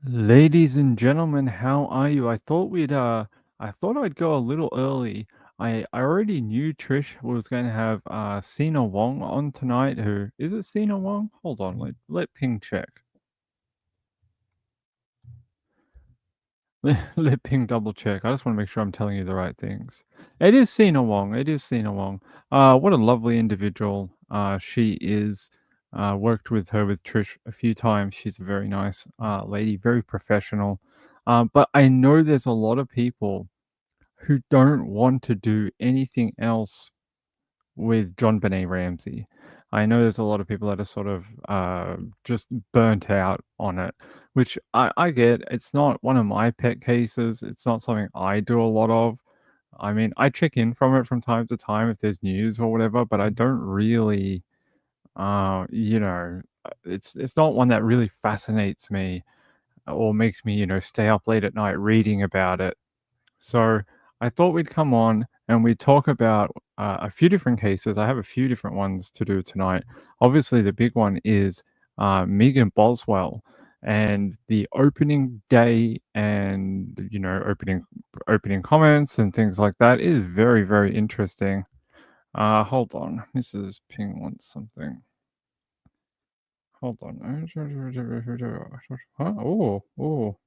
Ladies and gentlemen, how are you? I thought I'd go a little early. I already knew Trish was going to have Cena Wong on tonight. Who is it? Cena Wong? Hold on, let Ping check. Let Ping double check. I just want to make sure I'm telling you the right things. It is Cena Wong. It is Cena Wong. What a lovely individual she is. Worked with her with Trish a few times. She's a very nice lady, very professional. But I know there's a lot of people who don't want to do anything else with John Benet Ramsey. I know there's a lot of people that are sort of just burnt out on it, which I get. It's not one of my pet cases. It's not something I do a lot of. I mean, I check in from it from time to time if there's news or whatever, but I don't really, it's not one that really fascinates me or makes me, stay up late at night reading about it. So I thought we'd come on and we'd talk about a few different cases. I have a few different ones to do tonight. Obviously, the big one is Megan Boswell and the opening day and opening comments and things like that is very, very interesting. Hold on, Mrs. Ping wants something. Hold on. Huh? Oh, oh.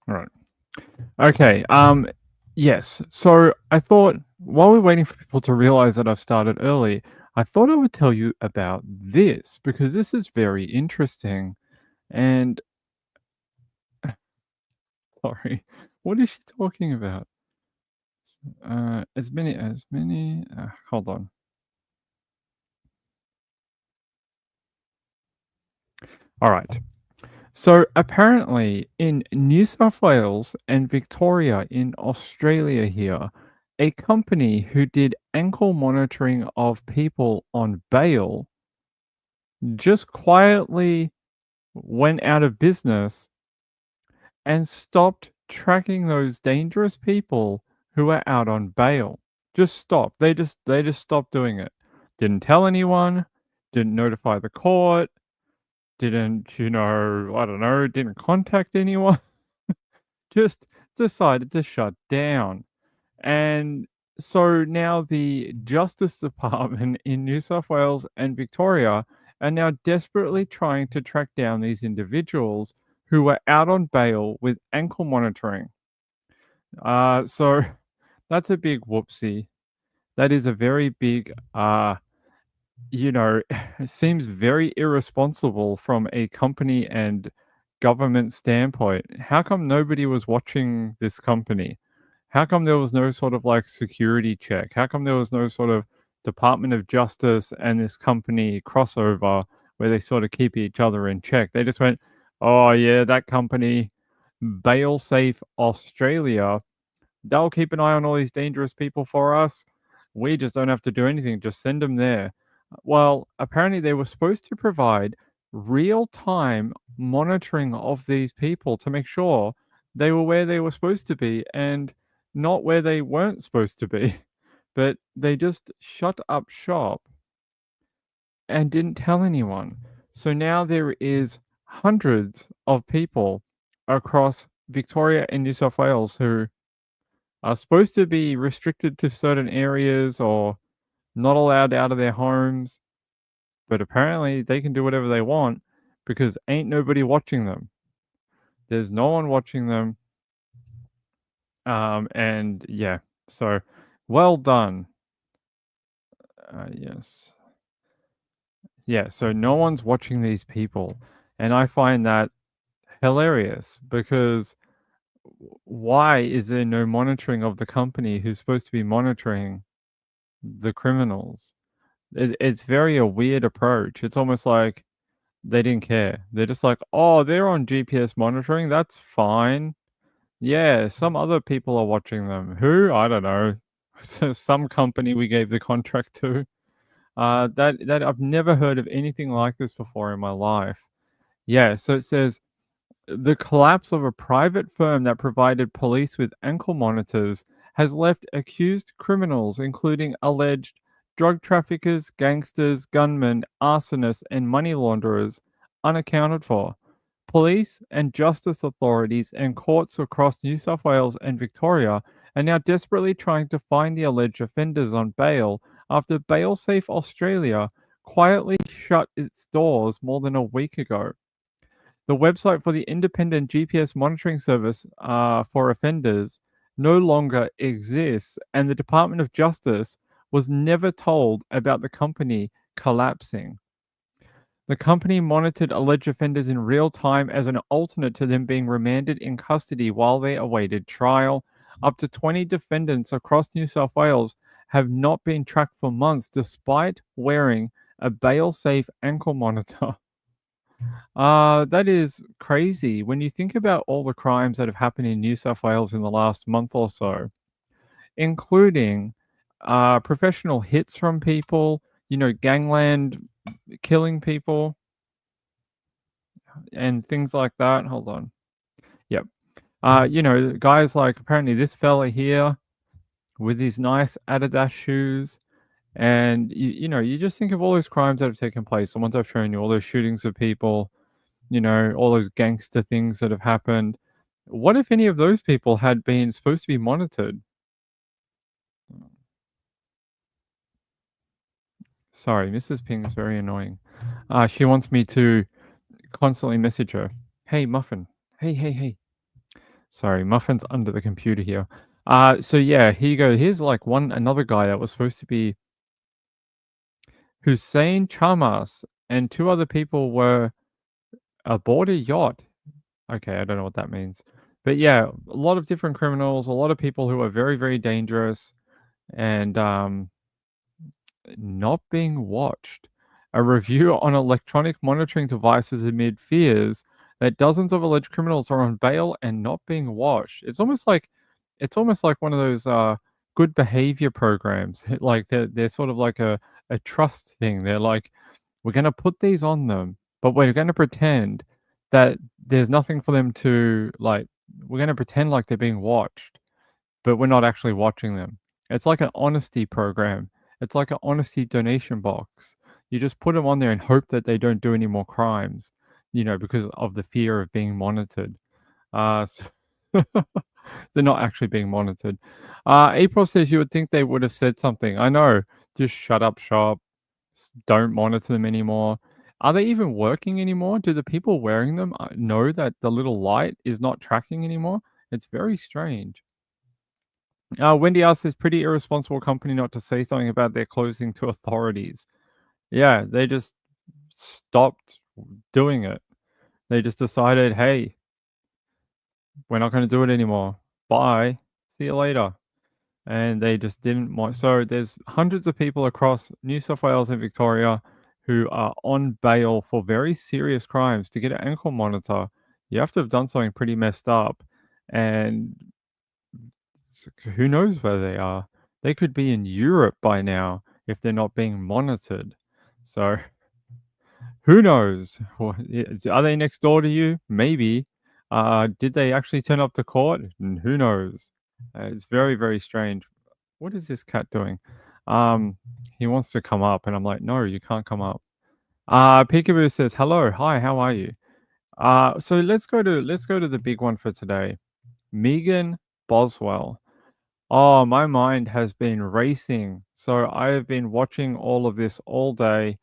All right. Okay. Yes. So I thought while we're waiting for people to realize that I've started early, I thought I would tell you about this because this is very interesting. And sorry, what is she talking about? As many. Hold on. All right. So apparently, in New South Wales and Victoria in Australia, here, a company who did ankle monitoring of people on bail just quietly went out of business and stopped tracking those dangerous people who are out on bail. Just stopped. They just stopped doing it. Didn't tell anyone, didn't notify the court, didn't, I don't know, didn't contact anyone. Just decided to shut down. And so now the Justice Department in New South Wales and Victoria are now desperately trying to track down these individuals who were out on bail with ankle monitoring. So that's a big whoopsie. That is a very big, it seems very irresponsible from a company and government standpoint. How come nobody was watching this company? How come there was no sort of like security check? How come there was no sort of Department of Justice and this company crossover where they sort of keep each other in check? They just went, oh, yeah, that company, Bail Safe Australia, they'll keep an eye on all these dangerous people for us. We just don't have to do anything, just send them there. Well, apparently they were supposed to provide real time monitoring of these people to make sure they were where they were supposed to be and not where they weren't supposed to be. But they just shut up shop and didn't tell anyone. So now there is hundreds of people across Victoria and New South Wales who are supposed to be restricted to certain areas or not allowed out of their homes, but apparently they can do whatever they want because ain't nobody watching them. There's no one watching them. And yeah, so well done. Yes. Yeah, so no one's watching these people. And I find that hilarious because why is there no monitoring of the company who's supposed to be monitoring the criminals? It's very a weird approach. It's almost like they didn't care. They're just like, "Oh, they're on GPS monitoring. That's fine. Yeah, some other people are watching them. Who? I don't know. Some company we gave the contract to. That I've never heard of anything like this before in my life. Yeah, so it says the collapse of a private firm that provided police with ankle monitors has left accused criminals, including alleged drug traffickers, gangsters, gunmen, arsonists, and money launderers unaccounted for. Police and justice authorities and courts across New South Wales and Victoria are now desperately trying to find the alleged offenders on bail after Bailsafe Australia quietly shut its doors more than a week ago. The website for the independent GPS monitoring service for offenders no longer exists, and the Department of Justice was never told about the company collapsing. The company monitored alleged offenders in real time as an alternate to them being remanded in custody while they awaited trial. Up to 20 defendants across New South Wales have not been tracked for months despite wearing a bail safe ankle monitor. That is crazy. When you think about all the crimes that have happened in New South Wales in the last month or so, including professional hits from people, gangland killing people and things like that. Hold on. Yep. Guys like apparently this fella here with his nice Adidas shoes. And you just think of all those crimes that have taken place, the ones I've shown you, all those shootings of people, all those gangster things that have happened. What if any of those people had been supposed to be monitored? Sorry, Mrs. Ping is very annoying. She wants me to constantly message her. Hey, Muffin. Hey, hey, hey. Sorry, Muffin's under the computer here. So yeah, here you go. Here's like another guy that was supposed to be Hussein Chamas, and two other people were aboard a yacht. Okay, I don't know what that means. But yeah, a lot of different criminals, a lot of people who are very, very dangerous and not being watched. A review on electronic monitoring devices amid fears that dozens of alleged criminals are on bail and not being watched. It's almost like one of those good behavior programs. Like they're sort of like a trust thing. They're like, we're gonna put these on them, but we're gonna pretend that there's nothing for them to like. We're gonna pretend like they're being watched, but we're not actually watching them. It's like an honesty program. It's like an honesty donation box. You just put them on there and hope that they don't do any more crimes, because of the fear of being monitored. So they're not actually being monitored. April says you would think they would have said something. I know. Just shut up shop. Don't monitor them anymore. Are they even working anymore? Do the people wearing them know that the little light is not tracking anymore? It's very strange. Wendy asks, "It's pretty irresponsible company not to say something about their closing to authorities." Yeah, they just stopped doing it. They just decided, "Hey, we're not going to do it anymore. Bye. See you later." And they just didn't want. So there's hundreds of people across New South Wales and Victoria who are on bail for very serious crimes. To get an ankle monitor, you have to have done something pretty messed up, and who knows where they are? They could be in Europe by now if they're not being monitored. So who knows? Are they next door to you? Maybe. Did they actually turn up to court? Who knows? It's very, very strange. What is this cat doing? He wants to come up, and I'm like, no, you can't come up. Peekaboo says, "Hello, hi, how are you?" So let's go to the big one for today. Megan Boswell. Oh, my mind has been racing. So I have been watching all of this all day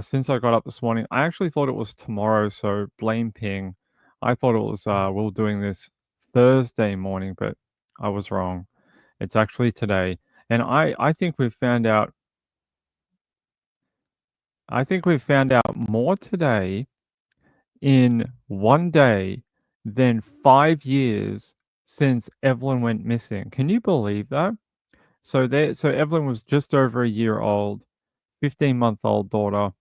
since I got up this morning. I actually thought it was tomorrow, so blame Ping. I thought it was we were doing this Thursday morning, but I was wrong. It's actually today. And I think we've found out more today in one day than 5 years since Evelyn went missing. Can you believe that? So Evelyn was just over a year old, 15-month-old daughter.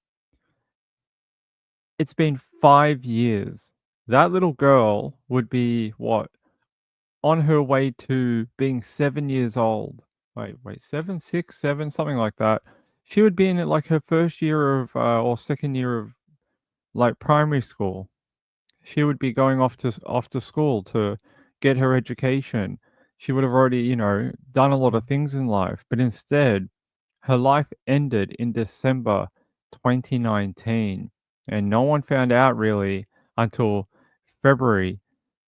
It's been 5 years. That little girl would be what? On her way to being 7 years old. Wait, 7, 6, 7, something like that. She would be in like her first year of or second year of like primary school. She would be going off to school to get her education. She would have already, done a lot of things in life, but instead Her life ended in December 2019, and no one found out really until February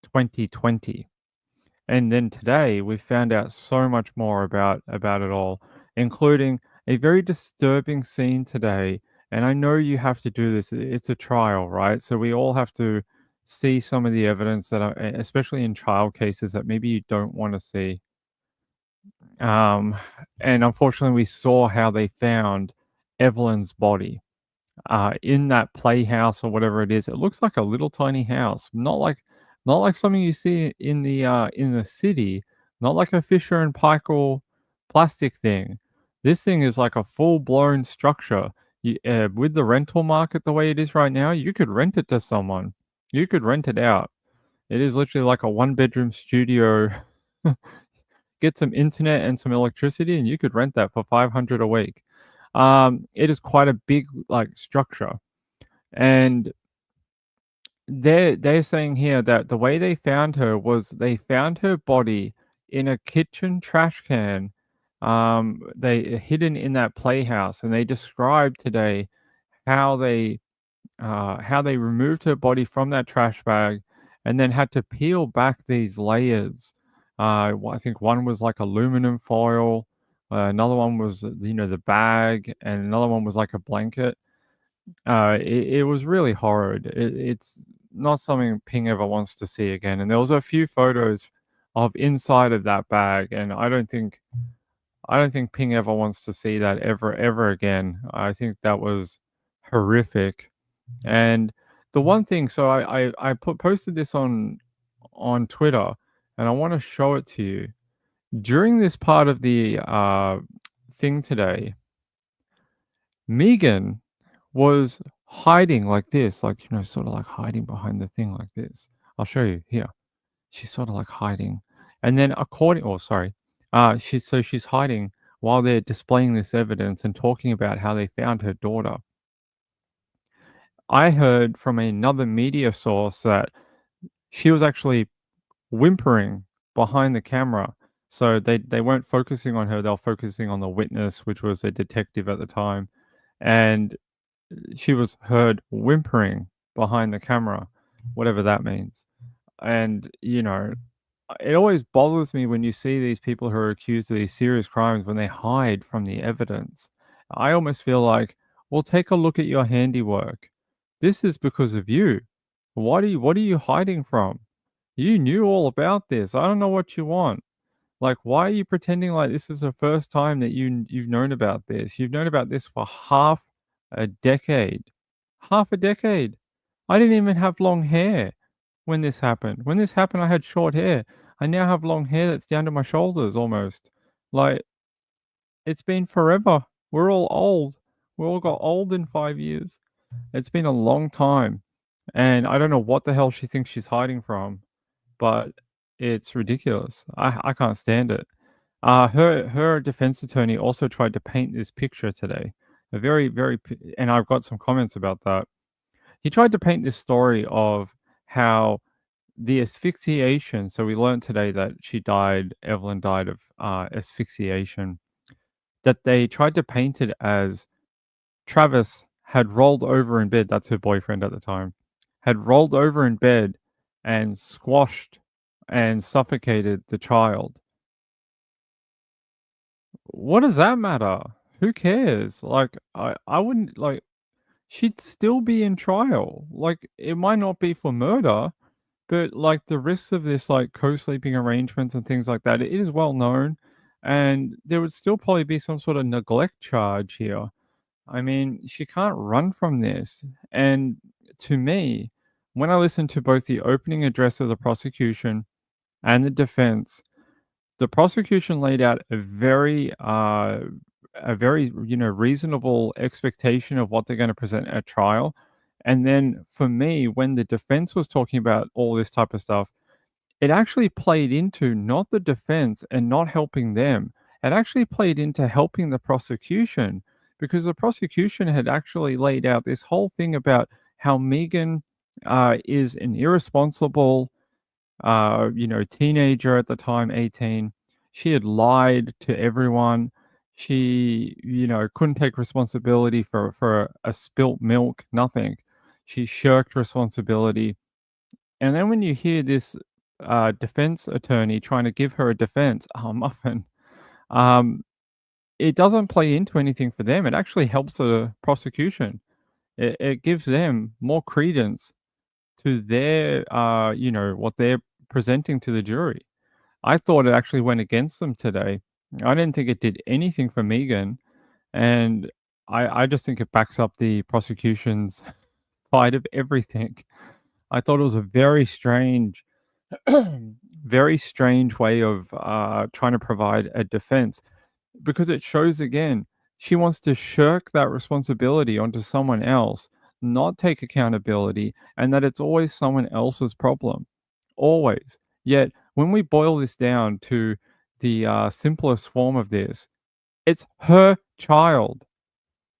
2020. And then today we found out so much more about it all, including a very disturbing scene today. And I know you have to do this. It's a trial, right? So we all have to see some of the evidence that are, especially in child cases, that maybe you don't want to see. Um, and unfortunately, we saw how they found Evelyn's body in that playhouse or whatever it is. It looks like a little tiny house, not like something you see in the city, not like a Fisher and Paykel plastic thing. This thing is like a full blown structure. With the rental market the way it is right now, you could rent it to someone. You could rent it out. It is literally like a one bedroom studio. Get some internet and some electricity, and you could rent that for 500 a week. It is quite a big like structure, and they're saying here that the way they found her was they found her body in a kitchen trash can, they hidden in that playhouse, and they described today how they removed her body from that trash bag and then had to peel back these layers. I think one was like aluminum foil, another one was the bag, and another one was like a blanket. It was really horrid. It's not something Ping ever wants to see again. And there was a few photos of inside of that bag, and I don't think Ping ever wants to see that ever again. I think that was horrific. And the one thing, so posted this on Twitter, and I want to show it to you. During this part of the thing today, Megan was hiding like this, like, sort of like hiding behind the thing like this. I'll show you here. She's sort of like hiding. And then she's hiding while they're displaying this evidence and talking about how they found her daughter. I heard from another media source that she was actually whimpering behind the camera. So they weren't focusing on her, they were focusing on the witness, which was a detective at the time. And she was heard whimpering behind the camera, whatever that means. And, it always bothers me when you see these people who are accused of these serious crimes when they hide from the evidence. I almost feel like, well, take a look at your handiwork. This is because of you. What are you hiding from? You knew all about this. I don't know what you want. Like, why are you pretending like this is the first time that you've known about this? You've known about this for half a decade. Half a decade. I didn't even have long hair when this happened. When this happened, I had short hair. I now have long hair that's down to my shoulders almost. Like, it's been forever. We're all old. We all got old in 5 years. It's been a long time. And I don't know what the hell she thinks she's hiding from, but it's ridiculous. I can't stand it. Her defense attorney also tried to paint this picture today. A very, very, and I've got some comments about that. He tried to paint this story of how the asphyxiation. So we learned today that Evelyn died of asphyxiation. That they tried to paint it as Travis had rolled over in bed. That's her boyfriend at the time. Had rolled over in bed and squashed and suffocated the child. What does that matter? Who cares? Like, I wouldn't like. She'd still be in trial. Like, it might not be for murder, but like the risks of this, like co-sleeping arrangements and things like that, it is well known, and there would still probably be some sort of neglect charge here. I mean, she can't run from this. And to me, when I listen to both the opening address of the prosecution and the defense, the prosecution laid out a very reasonable expectation of what they're going to present at trial. And then for me, when the defense was talking about all this type of stuff, it actually played into not the defense and not helping them. It actually played into helping the prosecution, because the prosecution had actually laid out this whole thing about how Megan is an irresponsible, teenager at the time, 18. She had lied to everyone. She, couldn't take responsibility for a spilt milk, nothing. She shirked responsibility. And then when you hear this, defense attorney trying to give her a defense, oh, muffin, um, it doesn't play into anything for them. It actually helps the prosecution. It gives them more credence to their, what they're presenting to the jury. I thought it actually went against them today. I didn't think it did anything for Megan, and I just think it backs up the prosecution's side of everything. I thought it was a very strange, very strange way of trying to provide a defense because it shows again she wants to shirk that responsibility onto someone else, not take accountability, and that it's always someone else's problem. Always. Yet, when we boil this down to the simplest form of this, it's her child,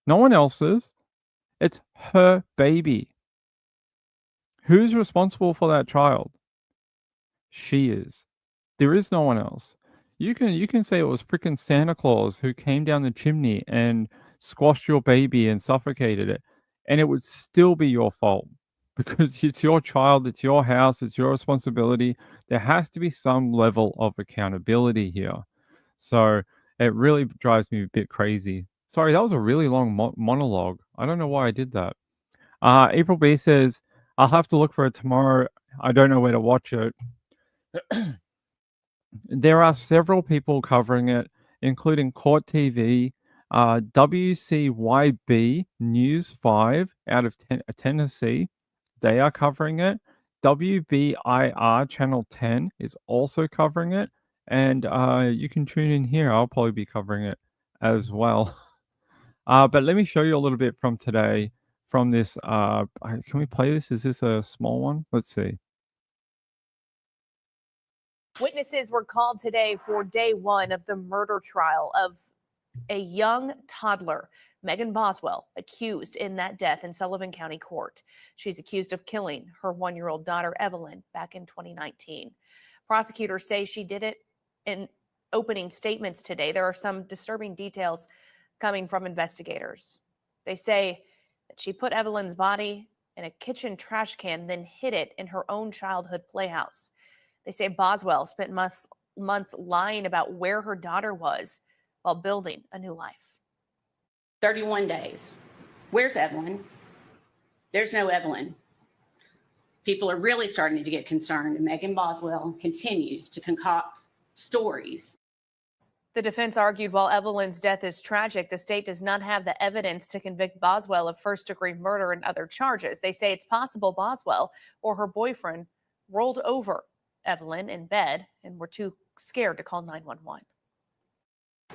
no one else's. It's her baby. Who's responsible for that child? She is. There is no one else. You can say it was freaking Santa Claus who came down the chimney and squashed your baby and suffocated it, and it would still be your fault because it's your child, it's your house, it's your responsibility. There has to be some level of accountability here. So it really drives me a bit crazy. Sorry, that was a really long monologue. I don't know why I did that. April B says, I'll have to look for it tomorrow. I don't know where to watch it. There are several people covering it, including Court TV, WCYB News 5 out of Tennessee. They are covering it. WBIR Channel 10 is also covering it. And you can tune in here. I'll probably be covering it as well. But let me show you a little bit from today from this. Can we play this? Is this a small one? Let's see. Witnesses were called today for day one of the murder trial of a young toddler, Megan Boswell, accused in that death in Sullivan County Court. She's accused of killing her 1-year-old daughter, Evelyn, back in 2019. Prosecutors say she did it in opening statements today. There are some disturbing details coming from investigators. They say that she put Evelyn's body in a kitchen trash can, then hid it in her own childhood playhouse. They say Boswell spent months lying about where her daughter was while building a new life. 31 days. Where's Evelyn? There's no Evelyn. People are really starting to get concerned, and Megan Boswell continues to concoct stories. The defense argued while Evelyn's death is tragic, the state does not have the evidence to convict Boswell of first-degree murder and other charges. They say it's possible Boswell or her boyfriend rolled over Evelyn in bed and were too scared to call 911.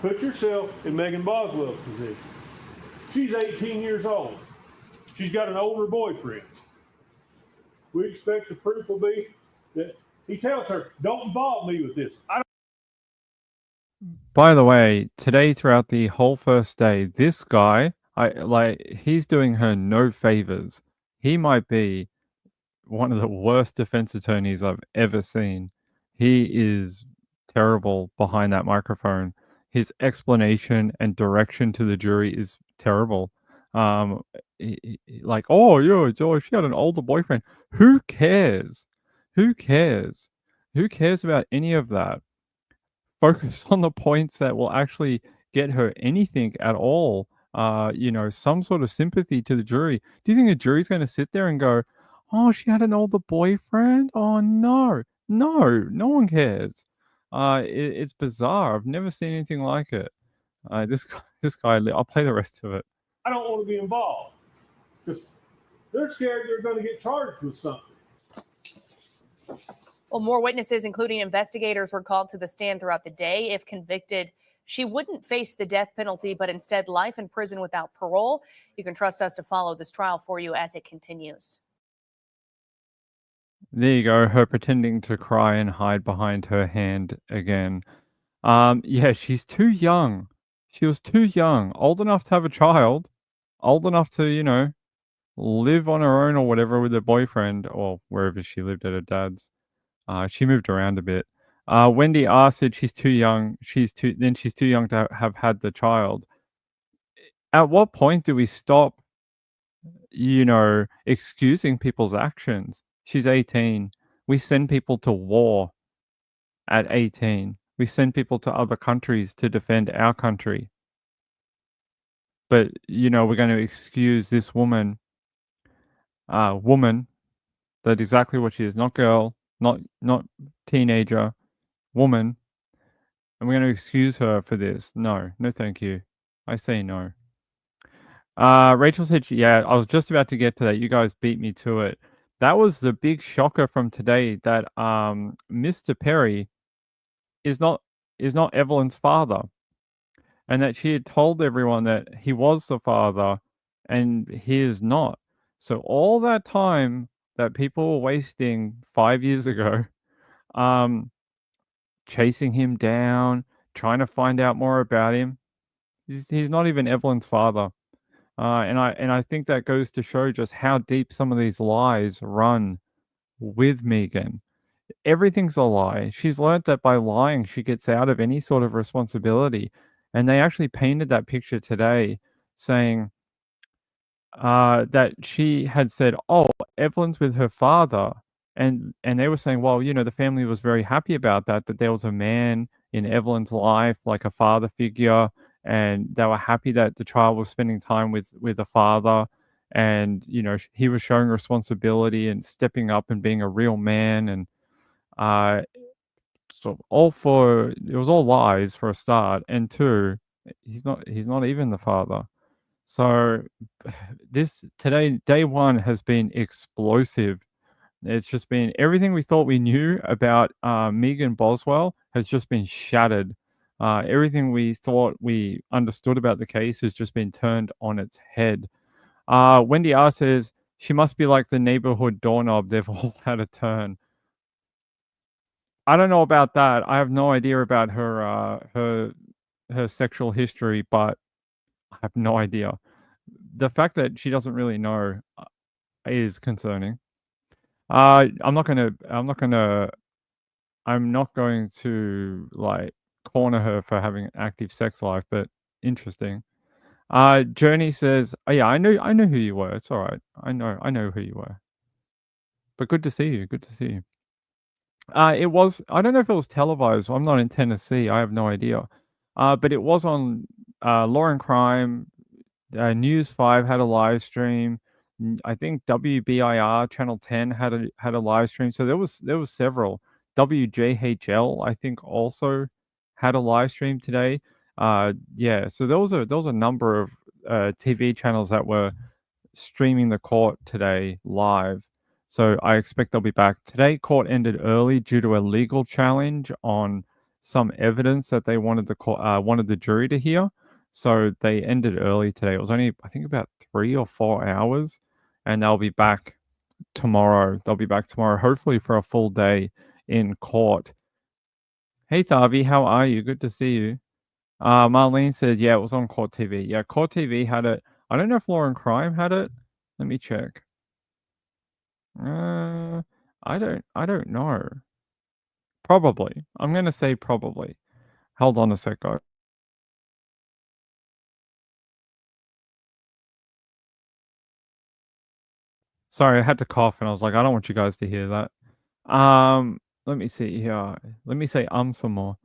Put yourself in Megan Boswell's position. She's 18 years old. She's got an older boyfriend. We expect the proof will be that he tells her, don't involve me with this. By the way, today throughout the whole first day, this guy, he's doing her no favors. He might be one of the worst defense attorneys I've ever seen. He is terrible behind that microphone. His explanation and direction to the jury is terrible. Like, oh, yeah, she had an older boyfriend. Who cares? Who cares? Who cares about any of that? Focus on the points that will actually get her anything at all. Some sort of sympathy to the jury. Do you think the jury's going to sit there and go, oh, she had an older boyfriend? Oh, no. No one cares. It's bizarre. I've never seen anything like it. This guy, I'll play the rest of it. I don't want to be involved because they're scared they're going to get charged with something. Well, more witnesses, including investigators, were called to the stand throughout the day. If convicted, she wouldn't face the death penalty, but instead life in prison without parole. You can trust us to follow this trial for you as it continues. There you go, her pretending to cry and hide behind her hand again. Yeah, she's too young. She was too young, old enough to have a child, old enough to, live on her own or whatever with her boyfriend or wherever she lived at her dad's. She moved around a bit. Wendy R said she's too young. She's too young to have had the child. At what point do we stop, excusing people's actions? She's 18. We send people to war at 18. We send people to other countries to defend our country. But, we're going to excuse this woman, that exactly what she is, not girl, not teenager, woman, and we're going to excuse her for this. No, no, thank you. I say no. Rachel said, yeah, I was just about to get to that. You guys beat me to it. That was the big shocker from today that Mr. Perry is not Evelyn's father, and that she had told everyone that he was the father, and he is not. So all that time that people were wasting 5 years ago, chasing him down, trying to find out more about him, he's not even Evelyn's father. And I think that goes to show just how deep some of these lies run with Megan. Everything's a lie. She's learnt that by lying, she gets out of any sort of responsibility. And they actually painted that picture today saying that she had said, "Oh, Evelyn's with her father." And they were saying, well, the family was very happy about that, that there was a man in Evelyn's life, like a father figure, and they were happy that the child was spending time with the father, and he was showing responsibility and stepping up and being a real man, and so it was all lies for a start, and two, he's not even the father. So this today, day one, has been explosive. It's just been everything we thought we knew about Megan Boswell has just been shattered. Everything we thought we understood about the case has just been turned on its head. Wendy R says she must be like the neighborhood doorknob. They've all had a turn. I don't know about that. I have no idea about her sexual history, but I have no idea. The fact that she doesn't really know is concerning. I'm not going to like corner her for having an active sex life, but interesting. Journey says, "Oh yeah, I know who you were. It's all right. I know who you were. But good to see you. Good to see you." It was. I don't know if it was televised. I'm not in Tennessee. I have no idea. But it was on Law and Crime. News 5 had a live stream. I think WBIR Channel 10 had a live stream. So there was several. WJHL I think also had a live stream today. Yeah, so there was a number of TV channels that were streaming the court today live. So I expect they'll be back. Today court ended early due to a legal challenge on some evidence that they wanted the jury to hear. So they ended early today. It was only, I think, about 3 or 4 hours, and they'll be back tomorrow. Hopefully for a full day in court. Hey Thavi, how are you? Good to see you. Marlene says, yeah, it was on Court TV. Yeah, Court TV had it. I don't know if Law and Crime had it. Let me check. I don't know. Probably. I'm gonna say probably. Hold on a sec, guys. Sorry, I had to cough, and I was like, I don't want you guys to hear that. Let me see here. Let me say some more.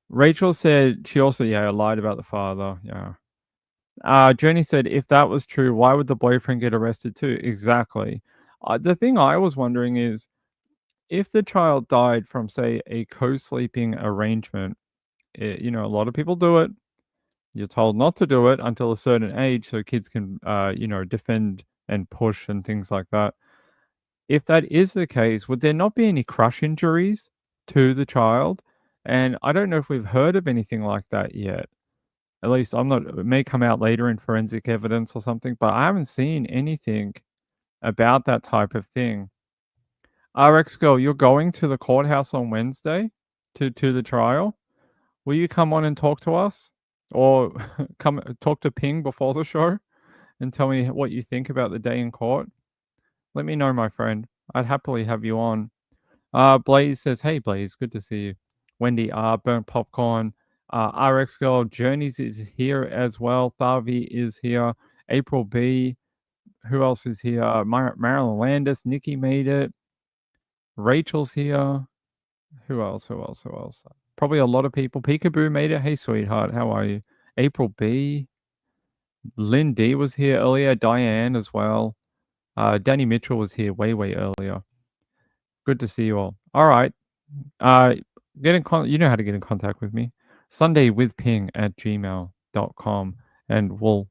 Rachel said she also lied about the father. Yeah. Jenny said if that was true, why would the boyfriend get arrested too? Exactly. The thing I was wondering is if the child died from, say, a co-sleeping arrangement, a lot of people do it. You're told not to do it until a certain age so kids can, defend and push and things like that. If that is the case, would there not be any crush injuries to the child? And I don't know if we've heard of anything like that yet. At least it may come out later in forensic evidence or something, but I haven't seen anything about that type of thing. RX Girl, you're going to the courthouse on Wednesday to the trial. Will you come on and talk to us? Or come talk to Ping before the show and tell me what you think about the day in court? Let me know, my friend. I'd happily have you on. Blaze says, hey, Blaze, good to see you. Wendy R, Burnt Popcorn, RX Girl, Journeys is here as well. Thavi is here. April B. Who else is here? Marilyn Landis, Nikki made it. Rachel's here. Who else? Probably a lot of people. Peekaboo made it. Hey, sweetheart, how are you? April B. Lynn D was here earlier. Diane as well. Danny Mitchell was here way earlier. Good to see you all. All right. You know how to get in contact with me. sundaywithping@gmail.com, and we'll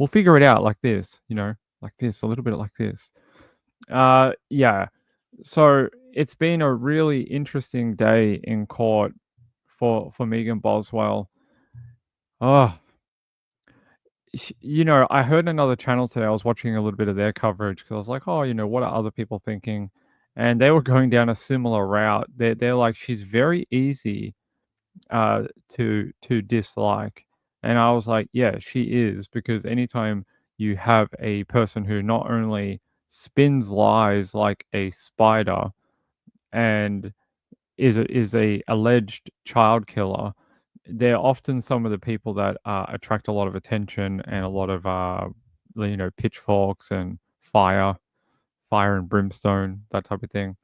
figure it out like this, like this, a little bit like this. Yeah. So it's been a really interesting day in court for Megan Boswell. Oh, I heard another channel today. I was watching a little bit of their coverage because I was like, oh, what are other people thinking? And they were going down a similar route. They're like, she's very easy to dislike. And I was like, yeah, she is, because anytime you have a person who not only spins lies like a spider and is a alleged child killer, they're often some of the people that attract a lot of attention and a lot of pitchforks and fire and brimstone, that type of thing.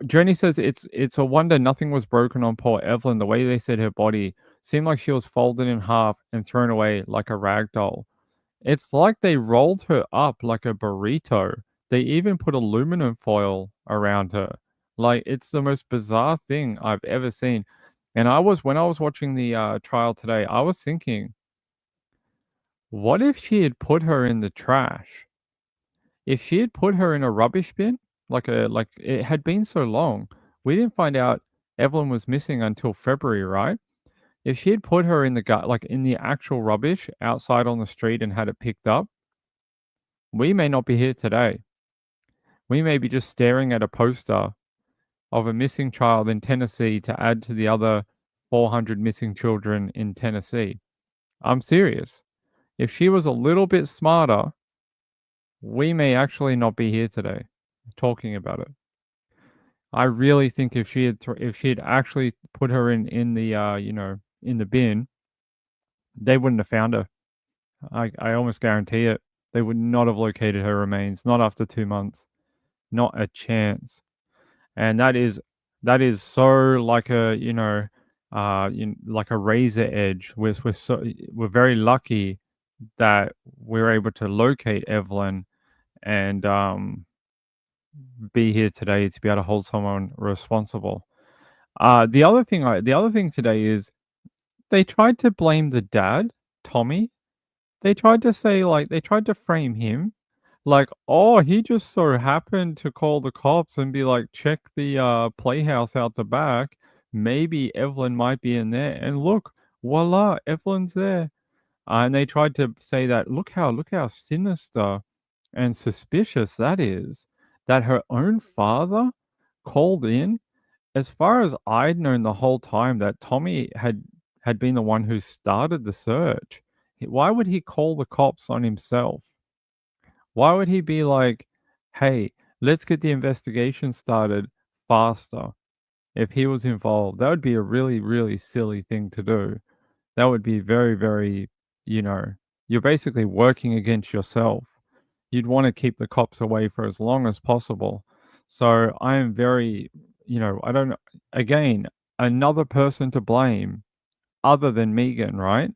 Journey says it's a wonder nothing was broken on poor Evelyn. The way they said her body seemed like she was folded in half and thrown away like a rag doll. It's like they rolled her up like a burrito. They even put aluminum foil around her. Like, it's the most bizarre thing I've ever seen. And when I was watching the trial today, I was thinking, what if she had put her in the trash? If she had put her in a rubbish bin, like it had been so long, we didn't find out Evelyn was missing until February, right? If she had put her in like in the actual rubbish outside on the street and had it picked up, we may not be here today. We may be just staring at a poster of a missing child in Tennessee to add to the other 400 missing children in Tennessee. I'm serious. If she was a little bit smarter, we may actually not be here today talking about it. I really think if she had actually put her in the in the bin, they wouldn't have found her. I almost guarantee it. They would not have located her remains, not after 2 months. Not a chance. And that is so like a, like a razor edge. We're very lucky that we're able to locate Evelyn and be here today to be able to hold someone responsible. The other thing today is they tried to blame the dad, Tommy. They tried to say, like, they tried to frame him like, oh, he just so happened to call the cops and be like, check the playhouse out the back. Maybe Evelyn might be in there. And look, voila, Evelyn's there. And they tried to say that, look how sinister and suspicious that is, that her own father called in. As far as I'd known the whole time that Tommy had been the one who started the search. Why would he call the cops on himself? Why would he be like, hey, let's get the investigation started faster? If he was involved, that would be a really, really silly thing to do. That would be very, very, you're basically working against yourself. You'd want to keep the cops away for as long as possible. So I am very, I don't know. Again, another person to blame other than Megan, right?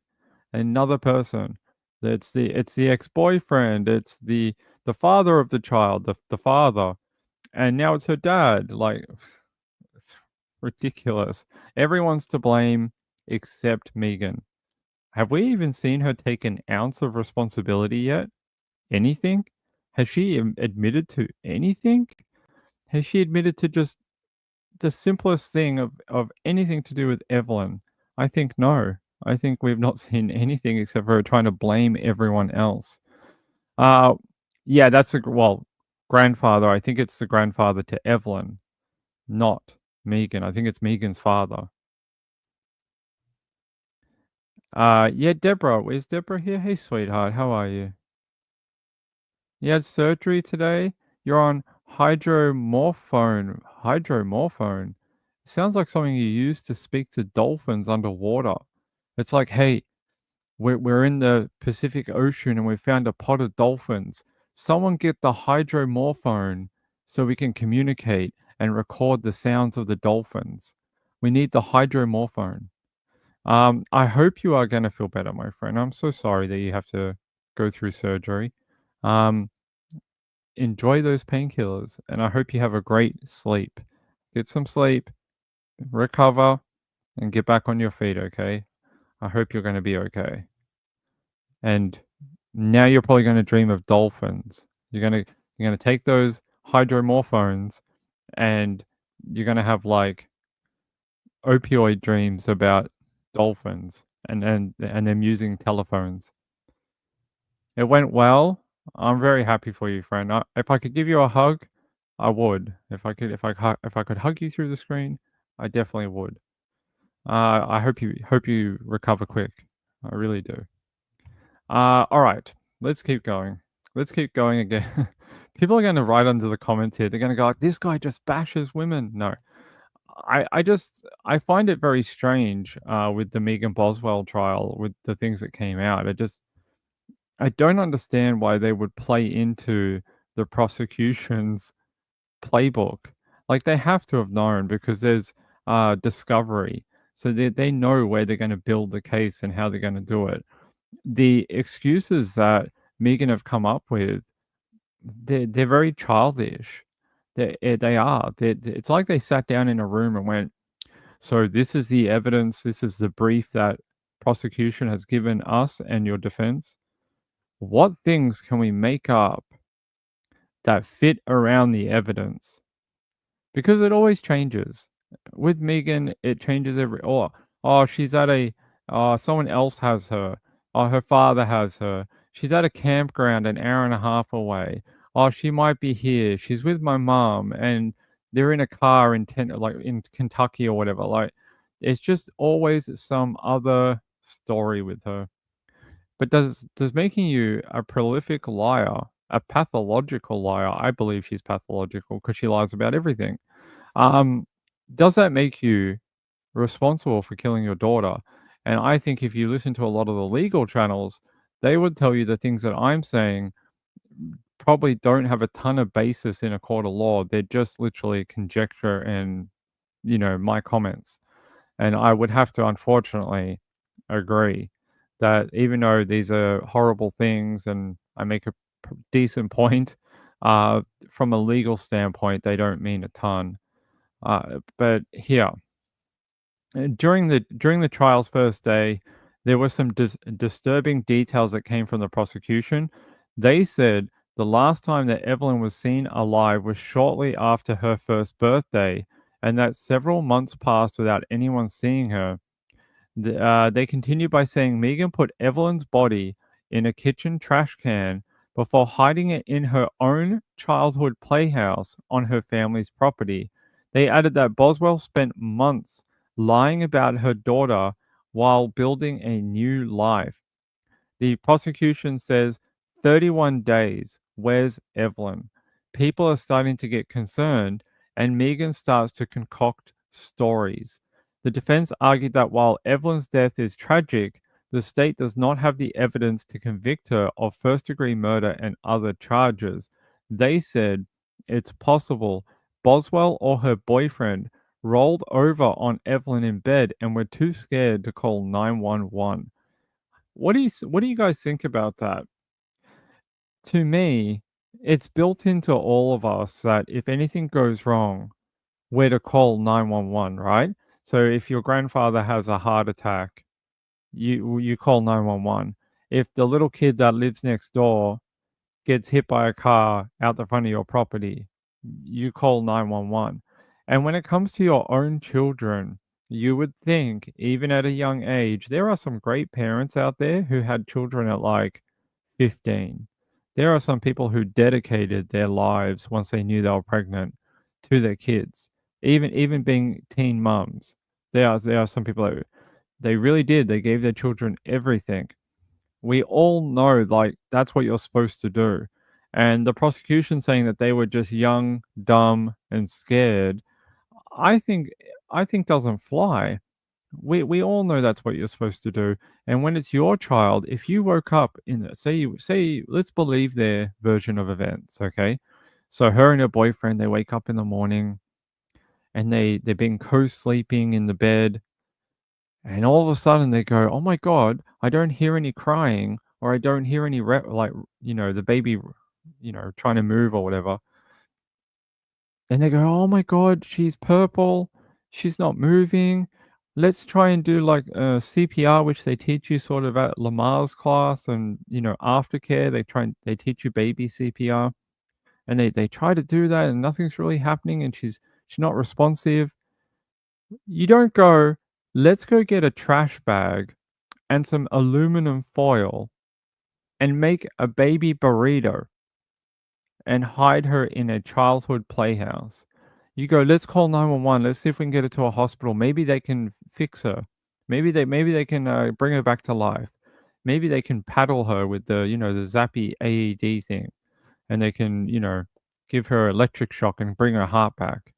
Another person. It's the ex-boyfriend. It's the father of the child, the father, and now it's her dad. Like, it's ridiculous. Everyone's to blame except Megan. Have we even seen her take an ounce of responsibility yet? Anything? Has she admitted to anything? Has she admitted to just the simplest thing of anything to do with Evelyn? I think no. I think we've not seen anything except for her trying to blame everyone else. Yeah, that's grandfather. I think it's the grandfather to Evelyn, not Megan. I think it's Megan's father. Yeah, Deborah. Is Deborah here? Hey, sweetheart. How are you? You had surgery today? You're on hydromorphone. Hydromorphone. sounds like something you use to speak to dolphins underwater. It's like, hey, we're in the Pacific Ocean and we found a pod of dolphins. Someone get the hydromorphone so we can communicate and record the sounds of the dolphins. We need the hydromorphone. I hope you are going to feel better, my friend. I'm so sorry that you have to go through surgery. Um, Enjoy those painkillers, and I hope you have a great sleep. Get some sleep, recover, and get back on your feet, okay? I hope you're going to be okay. And now you're probably going to dream of dolphins. You're going to take those hydromorphones and you're going to have like opioid dreams about dolphins and them using telephones. It went well. I'm very happy for you, friend. If I could give you a hug, I would. If I could hug you through the screen, I definitely would. I hope you recover quick. I really do. All right, let's keep going. Let's keep going again. People are going to write under the comments here. They're going to go like, "This guy just bashes women." No, I find it very strange with the Megan Boswell trial, with the things that came out. I don't understand why they would play into the prosecution's playbook. Like they have to have known because there's discovery, so they know where they're going to build the case and how they're going to do it. The excuses that Megan have come up with, they're very childish. They are. It's like they sat down in a room and went, "So this is the evidence. This is the brief that prosecution has given us and your defense. What things can we make up that fit around the evidence?" Because it always changes. With Megan, it changes oh, she's at someone else has her. Oh, her father has her. She's at a campground an hour and a half away. Oh, she might be here. She's with my mom and they're in a car like in Kentucky or whatever. Like it's just always some other story with her. But does making you a prolific liar, a pathological liar, I believe she's pathological because she lies about everything. Um, does that make you responsible for killing your daughter? And I think if you listen to a lot of the legal channels, they would tell you the things that I'm saying probably don't have a ton of basis in a court of law. They're just literally conjecture and, my comments. And I would have to unfortunately agree that even though these are horrible things and I make a decent point, from a legal standpoint, they don't mean a ton. But here, during the trial's first day, there were some disturbing details that came from the prosecution. They said the last time that Evelyn was seen alive was shortly after her first birthday, and that several months passed without anyone seeing her. They continue by saying Megan put Evelyn's body in a kitchen trash can before hiding it in her own childhood playhouse on her family's property. They added that Boswell spent months lying about her daughter while building a new life. The prosecution says 31 days. Where's Evelyn? People are starting to get concerned, and Megan starts to concoct stories. The defense argued that while Evelyn's death is tragic, the state does not have the evidence to convict her of first degree murder and other charges. They said it's possible Boswell or her boyfriend rolled over on Evelyn in bed and were too scared to call 911. What do you guys think about that? To me, it's built into all of us that if anything goes wrong, we're to call 911, right? So if your grandfather has a heart attack, you call 911. If the little kid that lives next door gets hit by a car out the front of your property, you call 911. And when it comes to your own children, you would think, even at a young age, there are some great parents out there who had children at like 15. There are some people who dedicated their lives once they knew they were pregnant to their kids, even being teen mums. There are some people that they really did. They gave their children everything. We all know like that's what you're supposed to do. And the prosecution saying that they were just young, dumb, and scared, I think I think doesn't fly. We all know that's what you're supposed to do. And when it's your child, if you woke up in say let's believe their version of events, okay? So her and her boyfriend, they wake up in the morning and they've been co-sleeping in the bed, and all of a sudden they go, "Oh my god, I don't hear any crying, or I don't hear any the baby, trying to move or whatever." And they go, "Oh my god, she's purple. She's not moving. Let's try and do like CPR, which they teach you sort of at Lamar's class, and aftercare. They teach you baby CPR, and they try to do that, and nothing's really happening, and she's not responsive. You don't go, let's go get a trash bag and some aluminum foil and make a baby burrito and hide her in a childhood playhouse. You go, let's call 911. Let's see if we can get her to a hospital. Maybe they can fix her. Maybe they can bring her back to life. Maybe they can paddle her with the zappy AED thing, and they can give her electric shock and bring her heart back.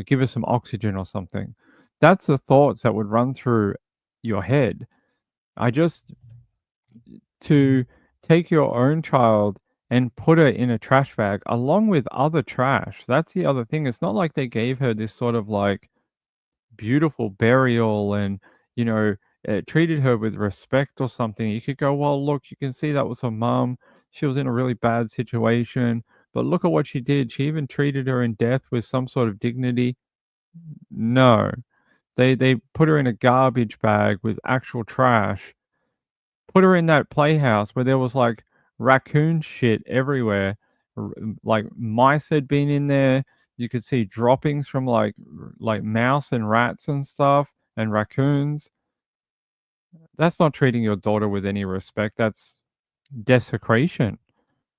Give her some oxygen or something. That's the thoughts that would run through your head. To take your own child and put her in a trash bag along with other trash. That's the other thing. It's not like they gave her this sort of like beautiful burial and, you know, treated her with respect or something. You could go, well, look, you can see that was her mum. She was in a really bad situation, but look at what she did. She even treated her in death with some sort of dignity. No, they put her in a garbage bag with actual trash, put her in that playhouse where there was like raccoon shit everywhere. Like mice had been in there. You could see droppings from like mouse and rats and stuff and raccoons. That's not treating your daughter with any respect. That's desecration.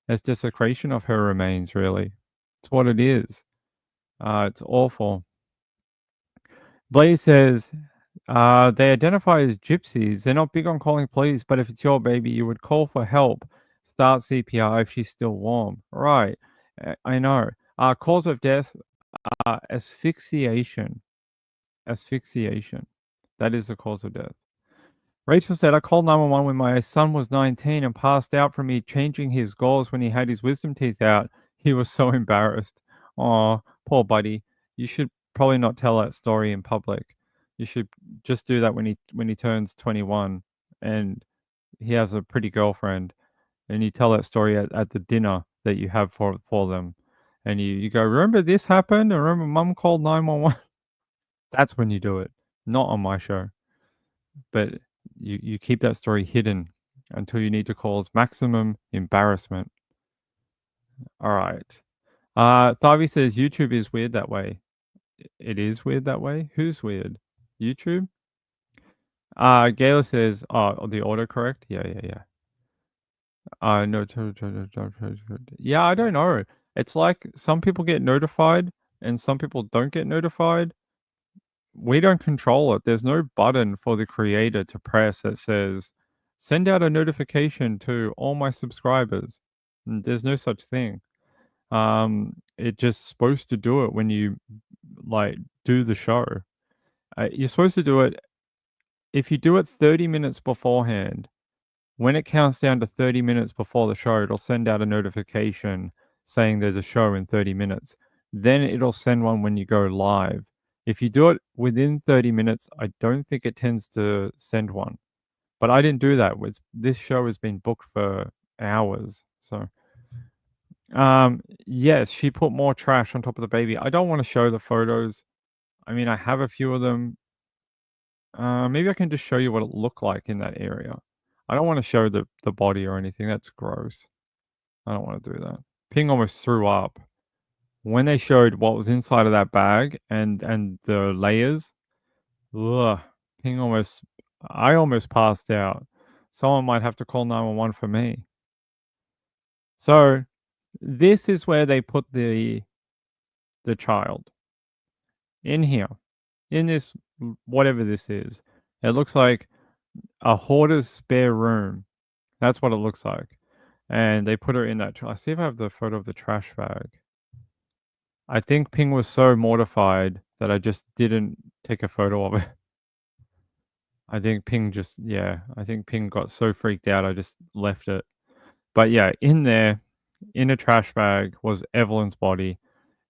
That's desecration of her remains, really. It's what it is. It's awful. Blaze says, they identify as gypsies. They're not big on calling police, but if it's your baby, you would call for help. Start CPR if she's still warm. Right. I know. Cause of death, asphyxiation. Asphyxiation. That is the cause of death. Rachel said, I called 911 when my son was 19 and passed out from me changing his gauze when he had his wisdom teeth out. He was so embarrassed. Oh, poor buddy. You should probably not tell that story in public. You should just do that when he turns 21 and he has a pretty girlfriend, and you tell that story at the dinner that you have for them. And you go, remember this happened? And remember mum called 911? That's when you do it. Not on my show. But you keep that story hidden until you need to cause maximum embarrassment. All right. Thavi says YouTube is weird that way. It is weird that way? Who's weird? YouTube? Gayla says, oh, the autocorrect? Yeah. No. Yeah, I don't know. It's like some people get notified and some people don't get notified. We don't control it. There's no button for the creator to press that says, send out a notification to all my subscribers. There's no such thing. It's just supposed to do it when you do the show. You're supposed to do it if you do it 30 minutes beforehand. When it counts down to 30 minutes before the show, it'll send out a notification saying there's a show in 30 minutes. Then it'll send one when you go live. If you do it within 30 minutes, I don't think it tends to send one. But I didn't do that. This show has been booked for hours. So, yes, she put more trash on top of the baby. I don't want to show the photos. I mean, I have a few of them. Maybe I can just show you what it looked like in that area. I don't want to show the body or anything. That's gross. I don't want to do that. Ping almost threw up when they showed what was inside of that bag and the layers. Ugh. I almost passed out. Someone might have to call 911 for me. So this is where they put the child. In here. In this, whatever this is. It looks like a hoarder's spare room. That's what it looks like. And they put her in that. See if I have the photo of the trash bag. I think Ping was so mortified that I just didn't take a photo of it. I think Ping got so freaked out, I just left it. But yeah, in there, in a trash bag, was Evelyn's body.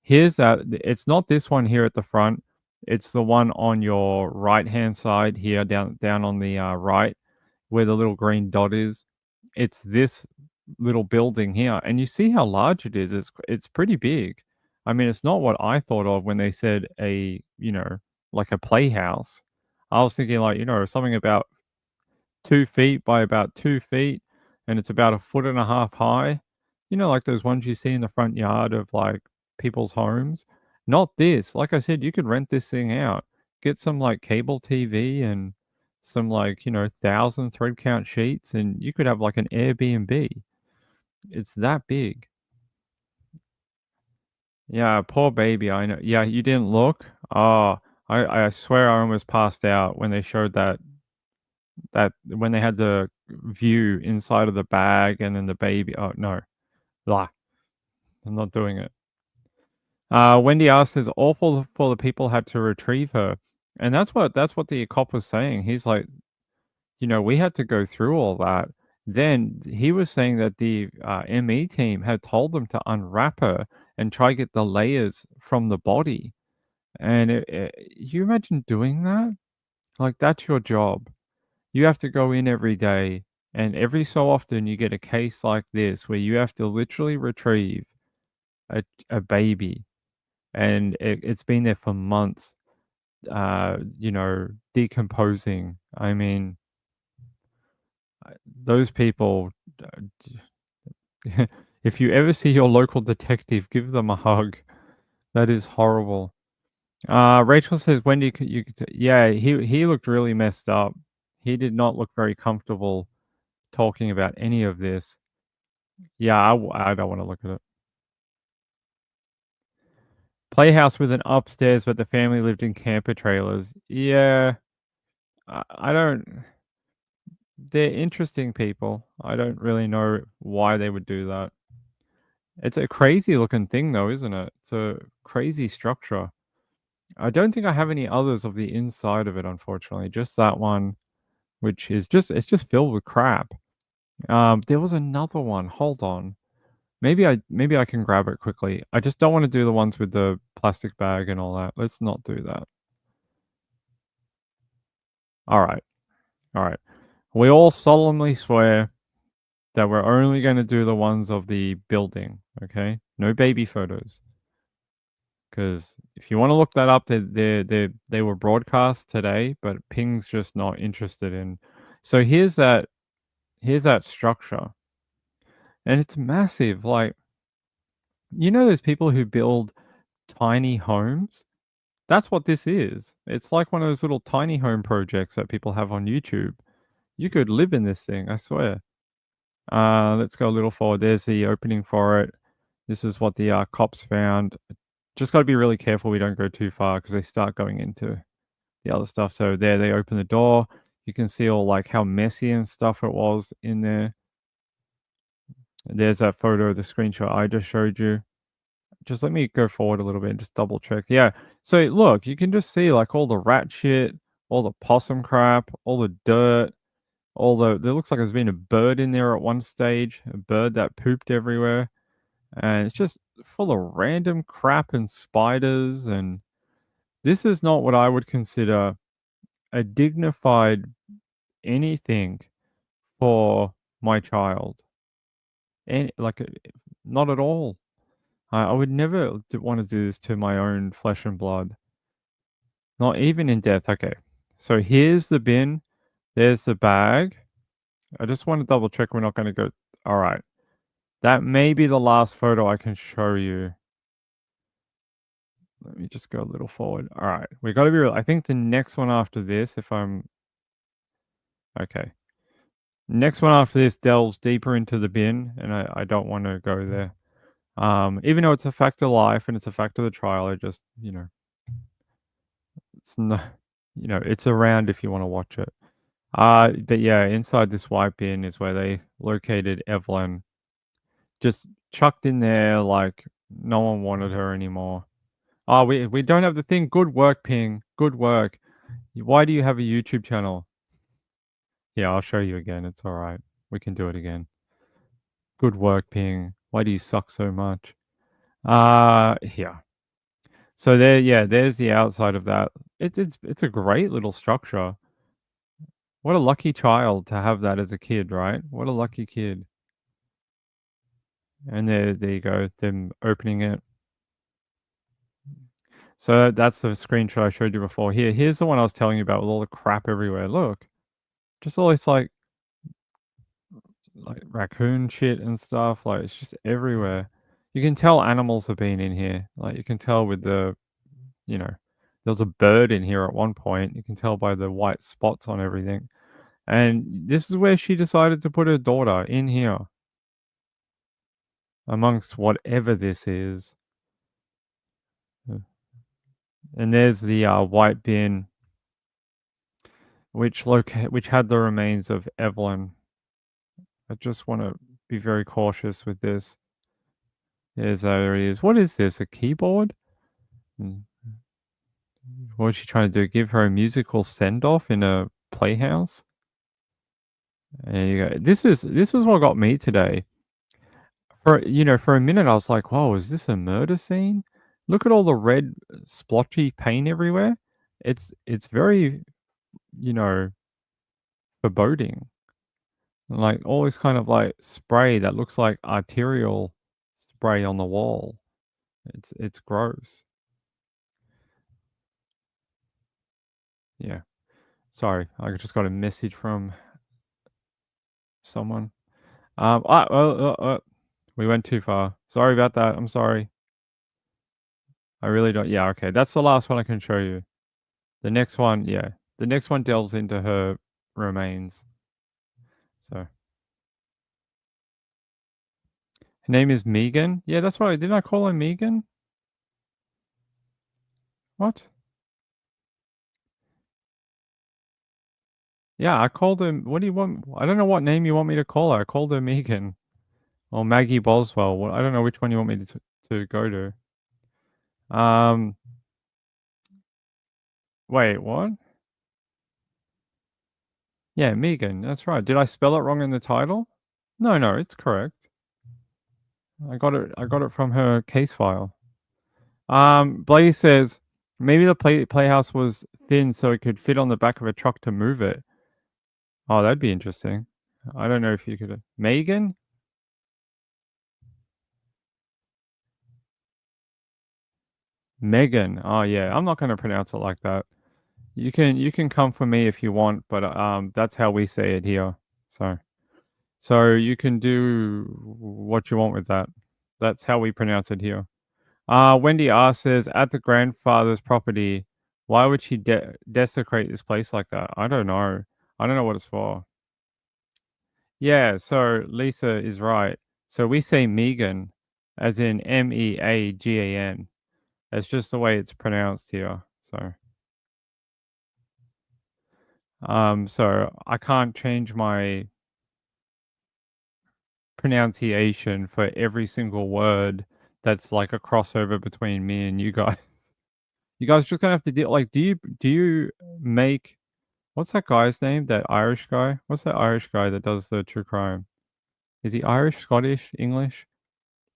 Here's that. It's not this one here at the front. It's the one on your right-hand side here, down on the right, where the little green dot is. It's this little building here, and you see how large it is. It's pretty big. I mean, it's not what I thought of when they said like a playhouse. I was thinking like, something about 2 feet by about 2 feet, and it's about a foot and a half high. Like those ones you see in the front yard of, like, people's homes? Not this. Like I said, you could rent this thing out. Get some, like, cable TV and some, like, 1,000 thread count sheets, and you could have, like, an Airbnb. It's that big. Yeah, poor baby, I know. Yeah, you didn't look? Oh, I swear I almost passed out when they showed that when they had the view inside of the bag and then the baby. Oh no, blah. I'm not doing it. Wendy asks, "It's awful for the people had to retrieve her," and that's what the cop was saying. He's like, we had to go through all that. Then he was saying that the ME team had told them to unwrap her and try get the layers from the body. And you imagine doing that? Like, that's your job. You have to go in every day, and every so often you get a case like this where you have to literally retrieve a baby, and it's been there for months, decomposing. I mean, those people, if you ever see your local detective, give them a hug. That is horrible. Rachel says, Wendy, yeah, he looked really messed up. He did not look very comfortable talking about any of this. Yeah, I don't want to look at it. Playhouse with an upstairs, but the family lived in camper trailers. Yeah, I don't. They're interesting people. I don't really know why they would do that. It's a crazy looking thing, though, isn't it? It's a crazy structure. I don't think I have any others of the inside of it, unfortunately. Just that one, which is just filled with crap. There was another one. Hold on. Maybe I can grab it quickly. I just don't want to do the ones with the plastic bag and all that. Let's not do that. All right. All right. We all solemnly swear that we're only going to do the ones of the building, okay? No baby photos. Because if you want to look that up, they were broadcast today, but Ping's just not interested in. So here's that structure. And it's massive. Like, those people who build tiny homes? That's what this is. It's like one of those little tiny home projects that people have on YouTube. You could live in this thing, I swear. Let's go a little forward. There's the opening for it. This is what the cops found. Just got to be really careful we don't go too far because they start going into the other stuff. So there, they open the door. You can see all like how messy and stuff it was in there. There's that photo, the screenshot I just showed you. Just let me go forward a little bit and just double check. Yeah. So look, you can just see like all the rat shit, all the possum crap, all the dirt, there looks like there's been a bird in there at one stage, a bird that pooped everywhere. And it's just full of random crap and spiders. And this is not what I would consider a dignified anything for my child. And like, not at all. I would never want to do this to my own flesh and blood. Not even in death. Okay. So here's the bin. There's the bag. I just want to double check we're not going to go. All right. That may be the last photo I can show you. Let me just go a little forward. All right. We got to be real. I think the next one after this, if I'm. Okay. Next one after this delves deeper into the bin, and I don't want to go there. Even though it's a fact of life and it's a fact of the trial, I just, it's not, it's around if you want to watch it. But yeah, inside this white bin is where they located Evelyn, just chucked in there like no one wanted her anymore. Oh, we don't have the thing. Good work, Ping. Good work. Why do you have a YouTube channel? Yeah, I'll show you again. It's all right. We can do it again. Good work, Ping. Why do you suck so much? Yeah. So there, yeah, there's the outside of that. It's a great little structure. What a lucky child to have that as a kid, right? What a lucky kid. And there you go, them opening it. So that's the screenshot I showed you before. Here's the one I was telling you about with all the crap everywhere. Look, just all this like raccoon shit and stuff. Like it's just everywhere. You can tell animals have been in here. Like you can tell with the, you know, there was a bird in here at one point. You can tell by the white spots on everything. And this is where she decided to put her daughter in here. Amongst whatever this is. And there's the white bin, which had the remains of Evelyn. I just want to be very cautious with this. There it is. What is this? A keyboard? What is she trying to do? Give her a musical send off in a playhouse? There you go. This is what got me today. For a minute I was like, "Whoa, is this a murder scene?" Look at all the red splotchy paint everywhere. It's very, foreboding. Like all this kind of like spray that looks like arterial spray on the wall. It's gross. Yeah. Sorry, I just got a message from someone. We went too far. Sorry about that. I'm sorry. I really don't. Yeah, okay. That's the last one I can show you. The next one, yeah. The next one delves into her remains. So her name is Megan. Yeah, that's right. Didn't I call her Megan? What? Yeah, I called her. What do you want? I don't know what name you want me to call her. I called her Megan or Maggie Boswell. I don't know which one you want me to go to. Wait, what? Yeah, Megan. That's right. Did I spell it wrong in the title? No, it's correct. I got it from her case file. Blady says maybe the playhouse was thin so it could fit on the back of a truck to move it. Oh, that'd be interesting. I don't know if you could. Megan? Megan. Oh yeah, I'm not going to pronounce it like that. You can come for me if you want, but that's how we say it here. So you can do what you want with that. That's how we pronounce it here. Wendy R says at the grandfather's property, why would she desecrate this place like that? I don't know. I don't know what it's for. Yeah, so Lisa is right. So we say Megan as in Meagan. That's just the way it's pronounced here. So I can't change my pronunciation for every single word that's like a crossover between me and you guys. You guys just gonna have to deal. Like, do you make what's that guy's name? That Irish guy? What's that Irish guy that does the true crime? Is he Irish, Scottish, English?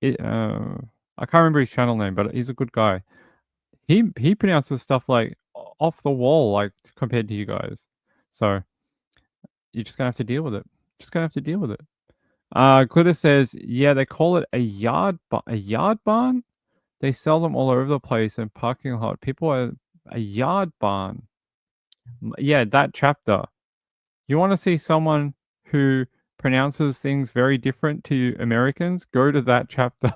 I can't remember his channel name, but he's a good guy. He pronounces stuff like off the wall, like compared to you guys. So you're just gonna have to deal with it. Just gonna have to deal with it. Glitter says, yeah, they call it a yard barn. They sell them all over the place in parking lot. People are a yard barn. Yeah, that chapter. You want to see someone who pronounces things very different to Americans? Go to that chapter.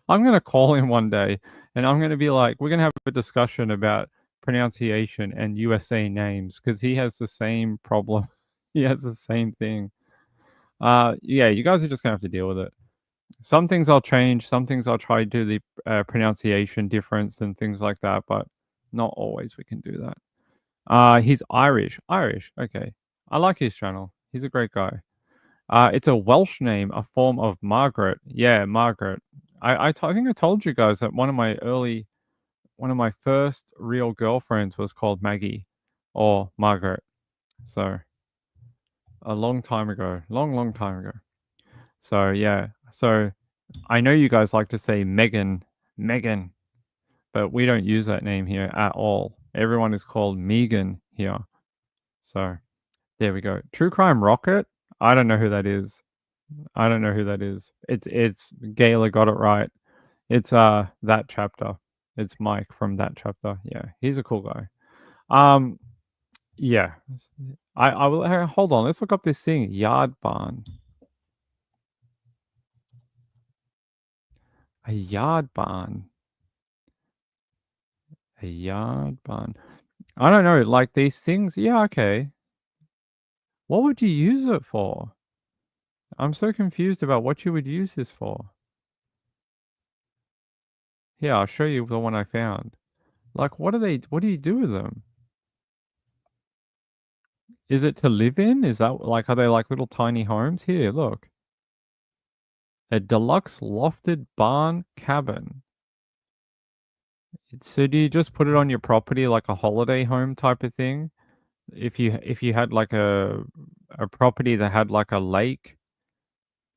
I'm going to call him one day and I'm going to be like, we're going to have a discussion about pronunciation and USA names because he has the same problem. He has the same thing. Yeah, you guys are just going to have to deal with it. Some things I'll change. Some things I'll try to do the pronunciation difference and things like that, but not always we can do that. He's Irish. Irish. Okay. I like his channel. He's a great guy. It's a Welsh name, a form of Margaret. Yeah, Margaret. I think I told you guys that one of my first real girlfriends was called Maggie or Margaret. So a long time ago, long time ago. So yeah, so I know you guys like to say Megan, but we don't use that name here at all. Everyone is called Megan here. So there we go. True Crime Rocket. I don't know who that is. I don't know who that is. It's Gayla got it right. It's that chapter. It's Mike from that chapter. Yeah, he's a cool guy. Um, yeah. I will hold on. Let's look up this thing. Yard barn. A yard barn. A yard barn. I don't know. Like these things. Yeah. Okay. What would you use it for? I'm so confused about what you would use this for. Here, I'll show you the one I found. Like, what do you do with them? Is it to live in? Is that like, are they like little tiny homes? Here, look. A deluxe lofted barn cabin. So do you just put it on your property like a holiday home type of thing? If you had like a property that had like a lake,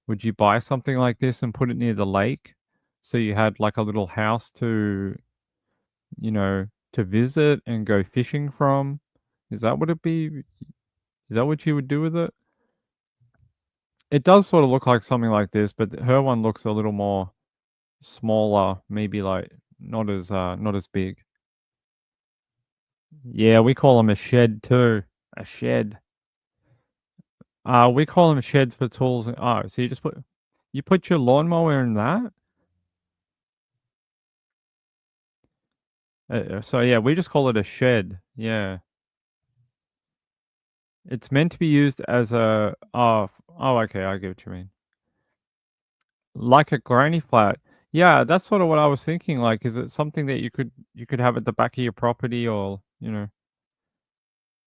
would you buy something like this and put it near the lake? So you had like a little house to, you know, to visit and go fishing from? Is that what it be? Is that what you would do with it? It does sort of look like something like this, but her one looks a little more smaller, maybe like not as big. Yeah, we call them a shed too. A shed. We call them sheds for tools. Oh, so you put your lawnmower in that? So yeah, we just call it a shed. Yeah. It's meant to be used as a okay, I get what you mean. Like a granny flat. Yeah, that's sort of what I was thinking. Like, is it something that you could have at the back of your property or, you know?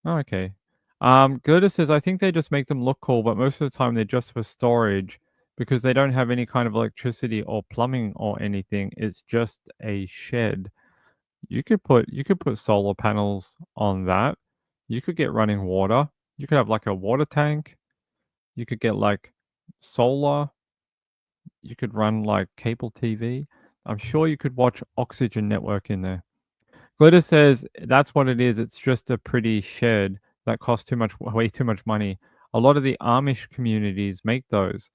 Oh, okay. Glitter says, I think they just make them look cool, but most of the time they're just for storage because they don't have any kind of electricity or plumbing or anything. It's just a shed. You could put solar panels on that. You could get running water. You could have like a water tank. You could get like solar. You could run like cable TV. I'm sure you could watch Oxygen Network in there. Glitter says that's what it is. It's just a pretty shed that costs way too much money. A lot of the Amish communities make those.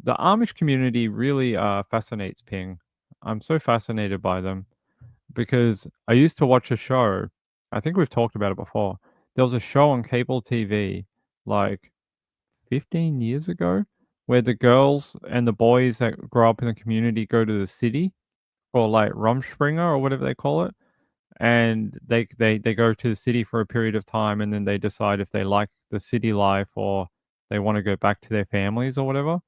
The Amish community really fascinates Ping. I'm so fascinated by them because I used to watch a show. I think we've talked about it before. There was a show on cable TV like 15 years ago where the girls and the boys that grow up in the community go to the city for like Rumspringer or whatever they call it, and they go to the city for a period of time, and then they decide if they like the city life or they want to go back to their families or whatever.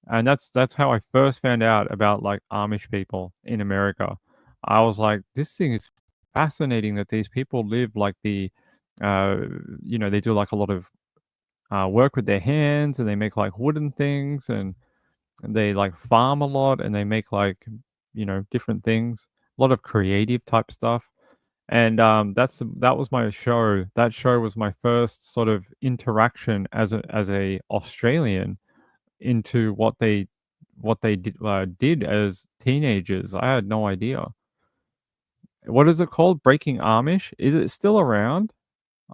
And that's how I first found out about like Amish people in America. I was like, this thing is fascinating that these people live like uh, they do like a lot of work with their hands and they make like wooden things and they like farm a lot and they make like different things, a lot of creative type stuff. And that was my show. That show was my first sort of interaction as a Australian into what they did as teenagers. I had no idea. What is it called? Breaking Amish? Is it still around?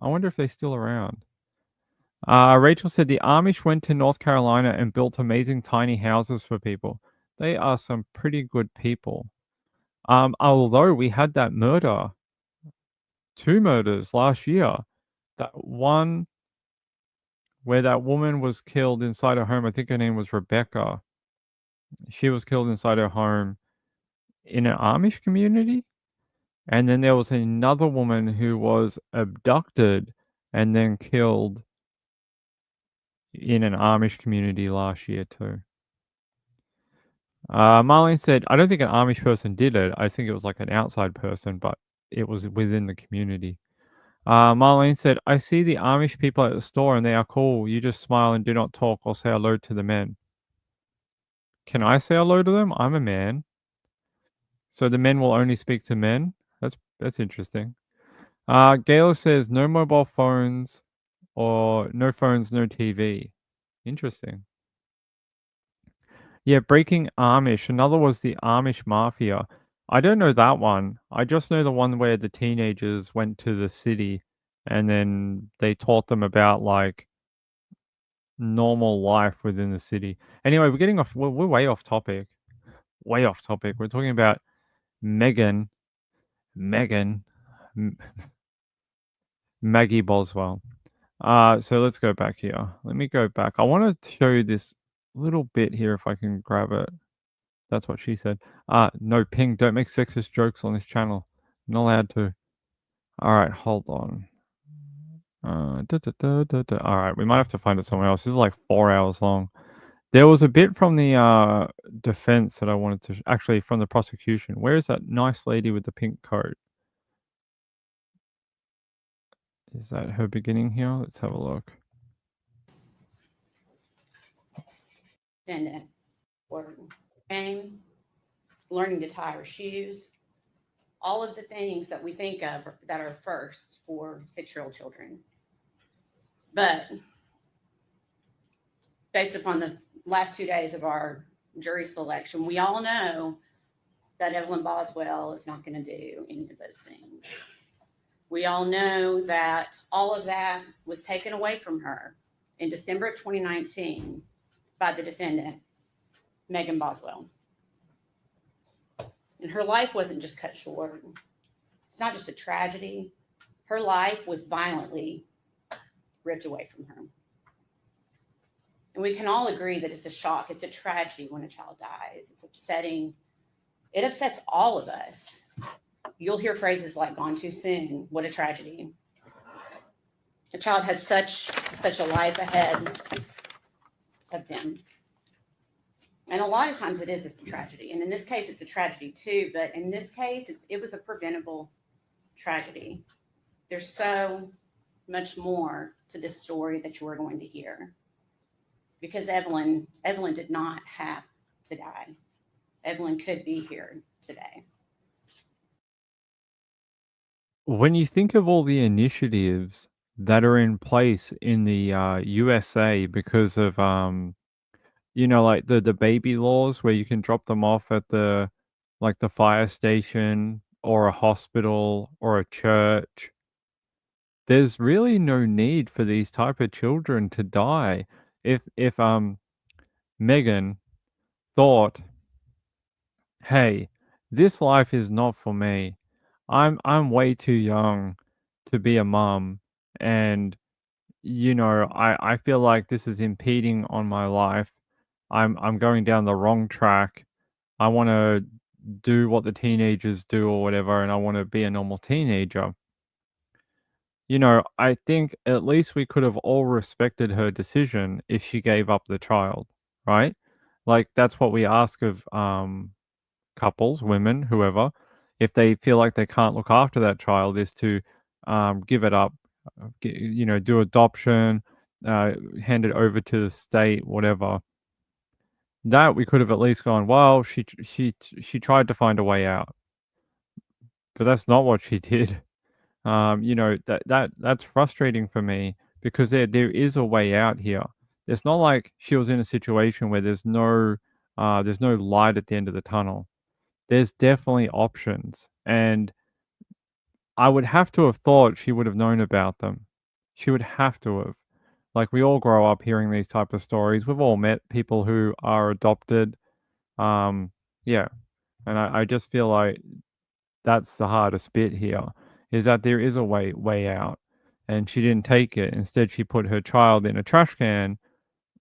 I wonder if they're still around. Rachel said the Amish went to North Carolina and built amazing tiny houses for people. They are some pretty good people. Although we had that murder, 2 murders last year. That one where that woman was killed inside her home. I think her name was Rebecca. She was killed inside her home in an Amish community. And then there was another woman who was abducted and then killed in an Amish community last year too. Marlene said, I don't think an Amish person did it. I think it was like an outside person, but it was within the community. Marlene said, I see the Amish people at the store and they are cool. You just smile and do not talk or say hello to the men. Can I say hello to them? I'm a man. So the men will only speak to men? That's interesting. Gayla says no mobile phones or no phones, no TV. Interesting. Yeah, Breaking Amish. Another was the Amish Mafia. I don't know that one. I just know the one where the teenagers went to the city and then they taught them about like normal life within the city. Anyway, we're getting off. We're way off topic. Way off topic. We're talking about Megan. Megan. M- Maggie Boswell. So let's go back here. Let me go back. I want to show you this little bit here if I can grab it. That's what she said. No, Ping, don't make sexist jokes on this channel. I'm not allowed to. All right, hold on. All right, we might have to find it somewhere else. This is like 4 hours long. There was a bit from the defense that I wanted to actually from the prosecution. Where is that nice lady with the pink coat? Is that her beginning here? Let's have a look. Defendant or game, learning to tie her shoes, all of the things that we think of that are firsts for 6-year-old children. But based upon the last 2 days of our jury selection, we all know that Evelyn Boswell is not going to do any of those things. We all know that all of that was taken away from her in December of 2019 by the defendant, Megan Boswell. And her life wasn't just cut short. It's not just a tragedy. Her life was violently ripped away from her. And we can all agree that it's a shock. It's a tragedy when a child dies. It's upsetting. It upsets all of us. You'll hear phrases like "gone too soon," "what a tragedy." A child has such a life ahead of them. And a lot of times it is a tragedy. And in this case, it's a tragedy too. But in this case, it was a preventable tragedy. There's so much more to this story that you are going to hear. Because Evelyn did not have to die. Evelyn could be here today. When you think of all the initiatives that are in place in the USA because of like the baby laws where you can drop them off at the like the fire station or a hospital or a church, there's really no need for these type of children to die. If Megan thought, hey, this life is not for me. I'm way too young to be a mom, and I feel like this is impeding on my life. I'm going down the wrong track. I want to do what the teenagers do or whatever, and I want to be a normal teenager. I think at least we could have all respected her decision if she gave up the child, right? Like that's what we ask of couples, women, whoever, if they feel like they can't look after that child, is to give it up, do adoption, hand it over to the state, whatever. That we could have at least gone, well, she tried to find a way out, but that's not what she did. That's frustrating for me because there is a way out here. It's not like she was in a situation where there's no light at the end of the tunnel. There's definitely options, and I would have to have thought she would have known about them. She would have to have. Like we all grow up hearing these type of stories. We've all met people who are adopted. Yeah, and I just feel like that's the hardest bit here is that there is a way out, and she didn't take it. Instead, she put her child in a trash can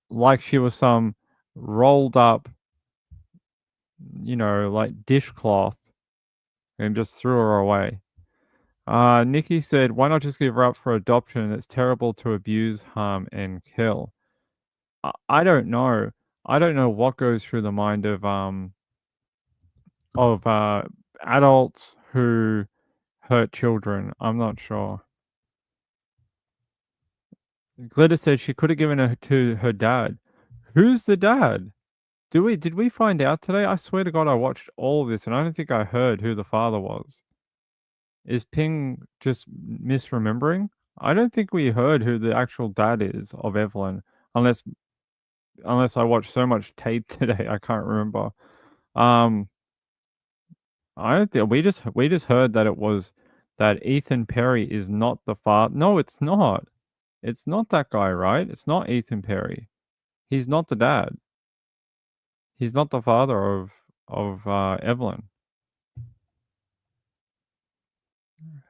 like she was some rolled up, like dishcloth, and just threw her away. Nikki said, "Why not just give her up for adoption? It's terrible to abuse, harm, and kill." I don't know. I don't know what goes through the mind of adults who hurt children. I'm not sure. Glitter said she could have given her to her dad. Who's the dad? Did we find out today? I swear to God, I watched all of this and I don't think I heard who the father was. Is Ping just misremembering? I don't think we heard who the actual dad is of Evelyn, unless I watched so much tape today, I can't remember. Um, I don't think we just heard that it was that Ethan Perry is not the father. No, it's not. It's not that guy, right? It's not Ethan Perry. He's not the dad. He's not the father of Evelyn.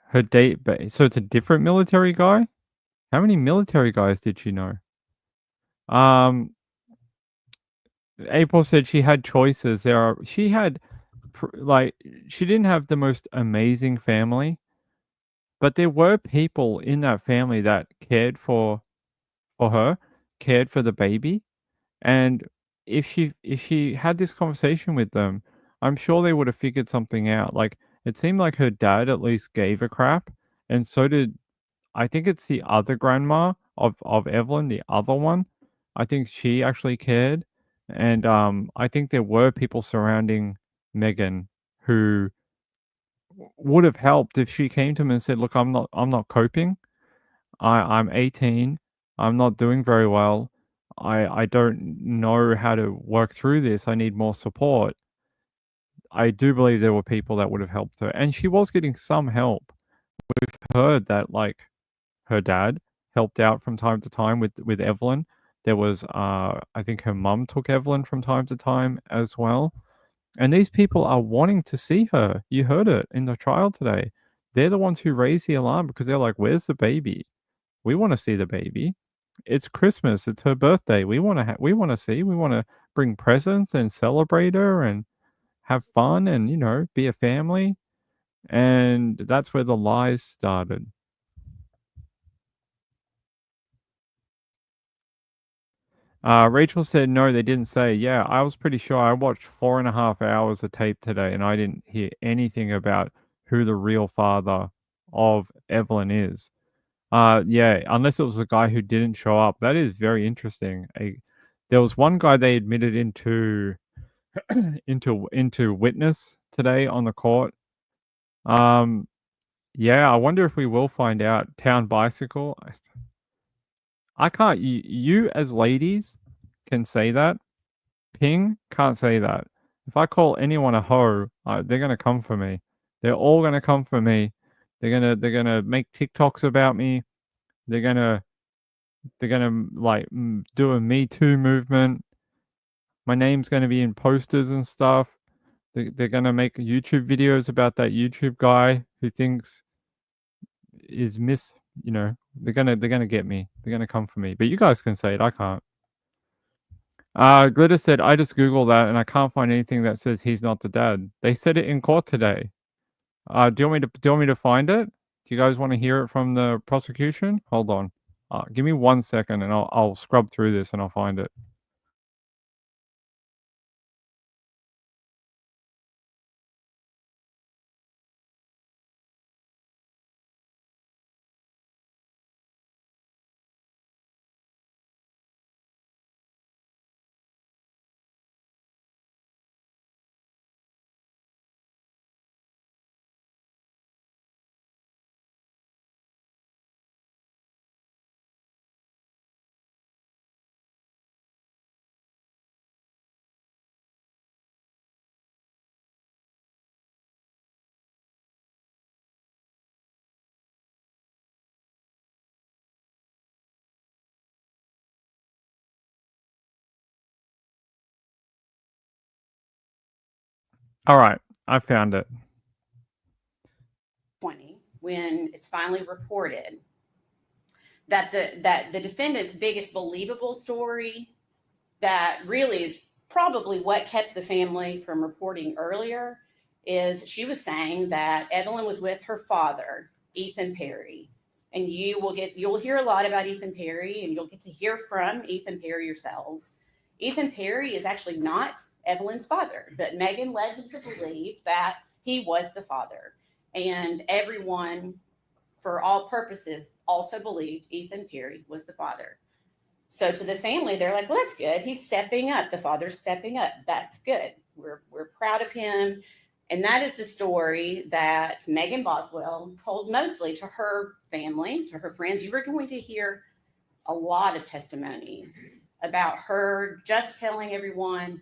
Her date, so it's a different military guy. How many military guys did she know? Um, April said she had choices. She had like she didn't have the most amazing family, but there were people in that family that cared for her, cared for the baby, and if she had this conversation with them, I'm sure they would have figured something out. Like it seemed like her dad at least gave a crap, and so did I think it's the other grandma of Evelyn, the other one. I think she actually cared, and I think there were people surrounding Megan who would have helped if she came to him and said, "Look, I'm not coping. I'm 18. I'm not doing very well. I don't know how to work through this. I need more support." I do believe there were people that would have helped her, and she was getting some help. We've heard that like her dad helped out from time to time with Evelyn. There was I think her mum took Evelyn from time to time as well. And these people are wanting to see her. You heard it in the trial today. They're the ones who raise the alarm because they're like, "Where's the baby? We want to see the baby. It's Christmas. It's her birthday. We want to see. We want to bring presents and celebrate her and have fun and be a family." And that's where the lies started. Rachel said, no, they didn't say. Yeah, I was pretty sure. I watched 4.5 hours of tape today and I didn't hear anything about who the real father of Evelyn is. Yeah, unless it was the guy who didn't show up. That is very interesting. There was one guy they admitted into into witness today on the court. Yeah, I wonder if we will find out. Town bicycle. I can't. You as ladies can say that. Ping can't say that. If I call anyone a hoe, they're gonna come for me. They're all gonna come for me. They're gonna make TikToks about me. They're gonna like do a Me Too movement. My name's gonna be in posters and stuff. They're gonna make YouTube videos about that YouTube guy who thinks is miss. They're gonna get me. They're gonna come for me. But you guys can say it. I can't. Glitter said, I just Googled that and I can't find anything that says he's not the dad. They said it in court today. Do you want me to find it? Do you guys want to hear it from the prosecution? Hold on. Give me 1 second and I'll scrub through this and I'll find it. All right, I found it. 20, when it's finally reported that the defendant's biggest believable story, that really is probably what kept the family from reporting earlier, is she was saying that Evelyn was with her father, Ethan Perry. And you'll hear a lot about Ethan Perry, and you'll get to hear from Ethan Perry yourselves. Ethan Perry is actually not Evelyn's father, but Megan led him to believe that he was the father. And everyone, for all purposes, also believed Ethan Perry was the father. So to the family, they're like, well, that's good. He's stepping up. The father's stepping up. That's good. We're proud of him. And that is the story that Megan Boswell told mostly to her family, to her friends. You were going to hear a lot of testimony about her just telling everyone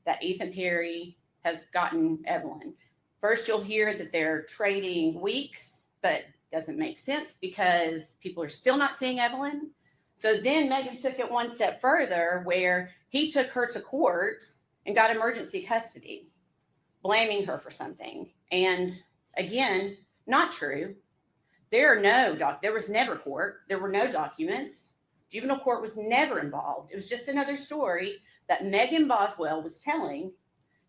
that Ethan Perry has gotten Evelyn. First, you'll hear that they're trading weeks, but doesn't make sense because people are still not seeing Evelyn. So then Megan took it one step further where he took her to court and got emergency custody, blaming her for something. And again, not true. There was never court. There were no documents. Juvenile court was never involved. It was just another story that Megan Boswell was telling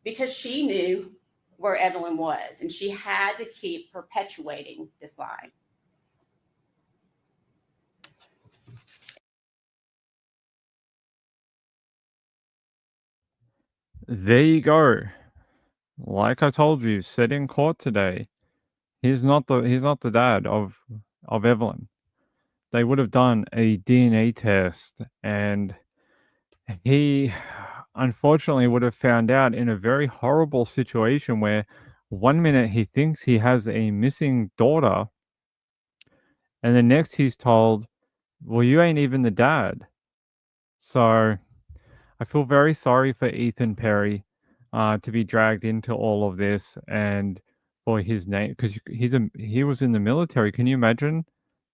because she knew where Evelyn was and she had to keep perpetuating this lie. There you go. Like I told you, said in court today, he's not the dad of Evelyn. They would have done a DNA test, and he unfortunately would have found out in a very horrible situation where one minute he thinks he has a missing daughter, and the next he's told, well, you ain't even the dad. So I feel very sorry for Ethan Perry to be dragged into all of this and for his name, because he was in the military. Can you imagine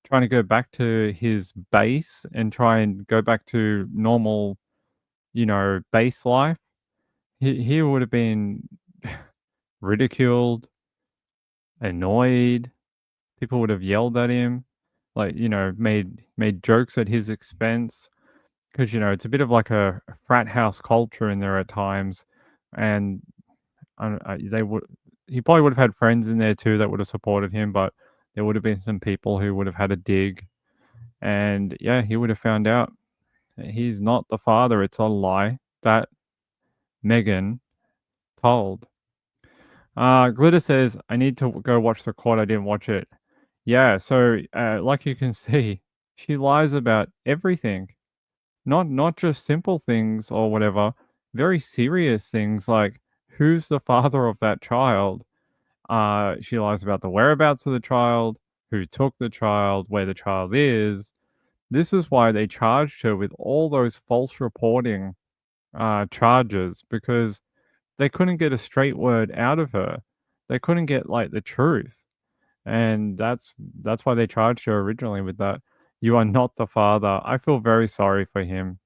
trying to go back to his base and try and go back to normal, base life? He would have been ridiculed, annoyed. People would have yelled at him, like, made jokes at his expense. Because, it's a bit of like a frat house culture in there at times, and he probably would have had friends in there too that would have supported him, but there would have been some people who would have had a dig, and yeah, he would have found out that he's not the father. It's a lie that Megan told. Glitter says, I need to go watch the court. I didn't watch it. Yeah, so like you can see, she lies about everything. Not just simple things or whatever, very serious things like who's the father of that child. She lies about the whereabouts of the child, who took the child, where the child is. This is why they charged her with all those false reporting charges, because they couldn't get a straight word out of her. They couldn't get like the truth. And that's why they charged her originally with that. You are not the father. I feel very sorry for him.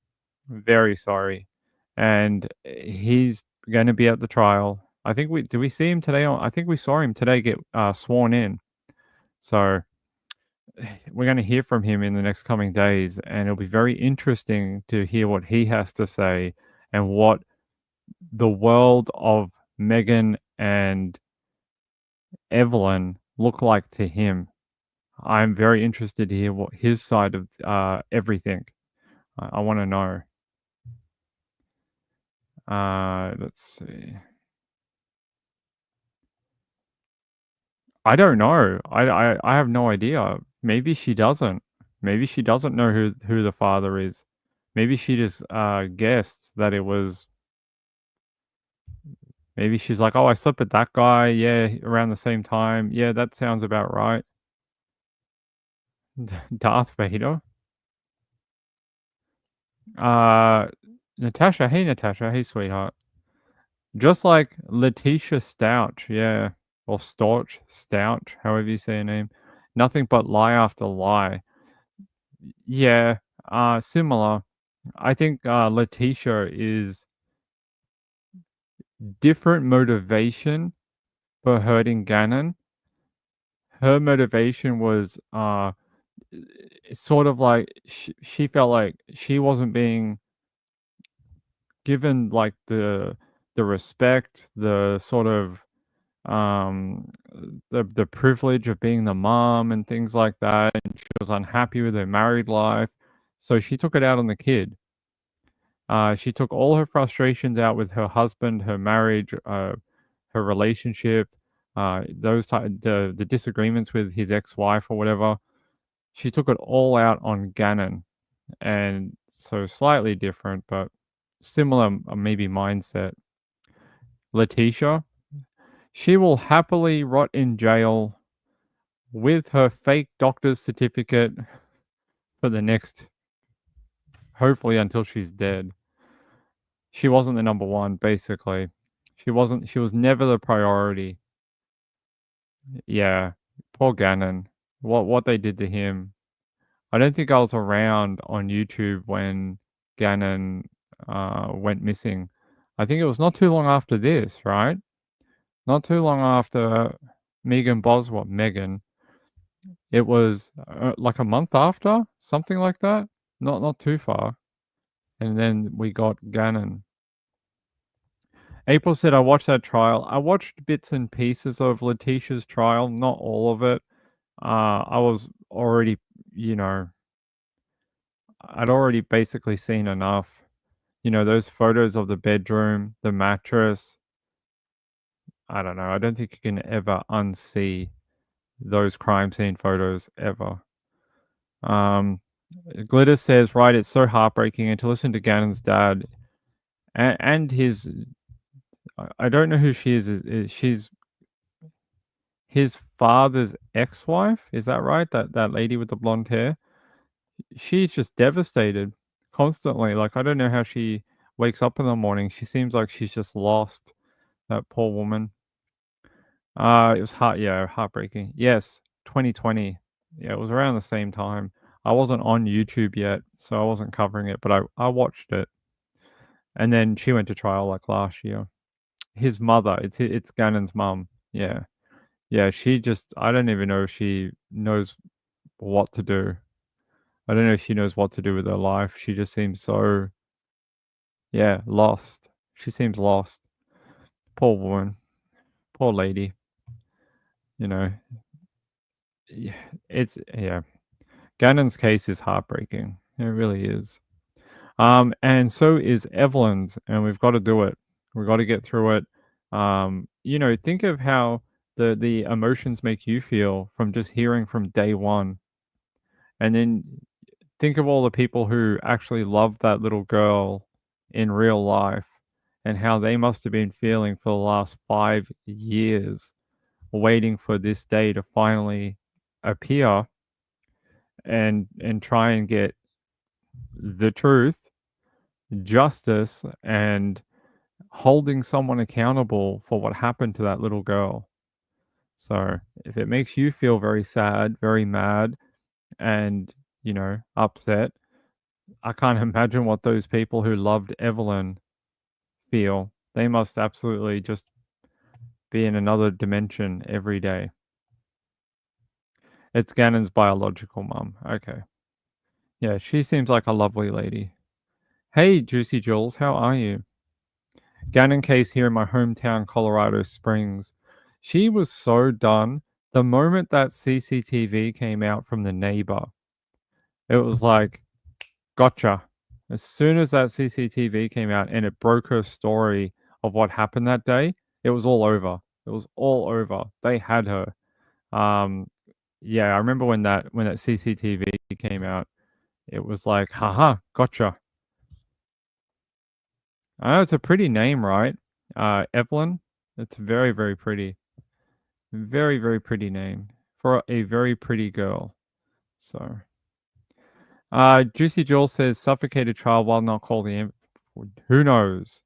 Very sorry. And he's going to be at the trial. I think we see him today? I think we saw him today get sworn in. So we're going to hear from him in the next coming days, and it'll be very interesting to hear what he has to say and what the world of Megan and Evelyn look like to him. I'm very interested to hear what his side of everything. I want to know. Let's see. I don't know. I have no idea. Maybe she doesn't. Maybe she doesn't know who the father is. Maybe she just guessed that it was. Maybe she's like, oh, I slept with that guy. Yeah, around the same time. Yeah, that sounds about right. Darth Vader. Natasha. Hey, Natasha. Hey, sweetheart. Just like Letitia Stouch, yeah, or Storch, Stouch, however you say her name. Nothing but lie after lie. Yeah, similar. I think Letitia is different motivation for hurting Gannon. Her motivation was sort of like she felt like she wasn't being given like the respect, the sort of the privilege of being the mom and things like that, and she was unhappy with her married life, so she took it out on the kid. She took all her frustrations out with her husband, her marriage, her relationship, the disagreements with his ex-wife or whatever. She took it all out on Gannon, and So slightly different, but similar maybe mindset. Letitia, she will happily rot in jail with her fake doctor's certificate for the next, hopefully until she's dead. She wasn't the number one, basically. She was never the priority. Yeah, poor Gannon. What they did to him. I don't think I was around on YouTube when Gannon went missing. I think it was not too long after this, right? Not too long after Megan. It was like a month after, something like that. Not too far. And then we got Gannon. April said, I watched that trial. I watched bits and pieces of Letitia's trial, not all of it. I was already, you know, I'd already basically seen enough. You know, those photos of the bedroom, the mattress. I don't know. I don't think you can ever unsee those crime scene photos ever. Glitter says, right, it's so heartbreaking. And to listen to Gannon's dad and his, I don't know who she is. She's his father's ex-wife. Is that right? That lady with the blonde hair. She's just devastated constantly. Like, I don't know how she wakes up in the morning. She seems like she's just lost. That poor woman. It was heartbreaking. Yes, 2020. Yeah, it was around the same time. I wasn't on YouTube yet, so I wasn't covering it, but I watched it. And then she went to trial like last year. His mother, it's Gannon's mum. Yeah. Yeah, she just I don't even know if she knows what to do. I don't know if she knows what to do with her life. She just seems so lost. She seems lost. Poor woman. Poor lady. You know. Yeah, Gannon's case is heartbreaking. It really is. And so is Evelyn's, and we've got to do it. We've got to get through it. You know, think of how the emotions make you feel from just hearing from day one. And then think of all the people who actually loved that little girl in real life and how they must have been feeling for the last 5 years, waiting for this day to finally appear and try and get the truth, justice, and holding someone accountable for what happened to that little girl. So if it makes you feel very sad, very mad, and, you know, upset, I can't imagine what those people who loved Evelyn feel. They must absolutely just be in another dimension every day. It's Gannon's biological mum. Okay. Yeah, she seems like a lovely lady. Hey, Juicy Jules, how are you? Gannon case here in my hometown, Colorado Springs. She was so done. The moment that CCTV came out from the neighbor, it was like, gotcha. As soon as that CCTV came out and it broke her story of what happened that day, it was all over. It was all over. They had her. Yeah, I remember when that CCTV came out, it was like, haha, gotcha. I know it's a pretty name, right? Evelyn. It's very, very pretty. Very, very pretty name for a very pretty girl. So, Juicy Joel says suffocated child while not called the who knows?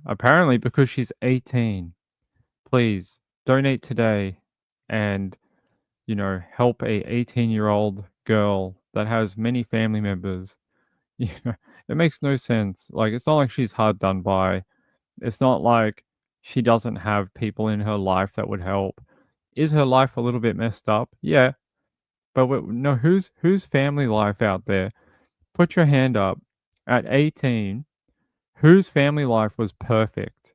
Apparently, because she's 18. Please donate today, and you know help a 18-year-old girl that has many family members. You know, it makes no sense. Like it's not like she's hard done by. It's not like she doesn't have people in her life that would help. Is her life a little bit messed up? Yeah. But no, whose family life out there? Put your hand up. At 18, whose family life was perfect?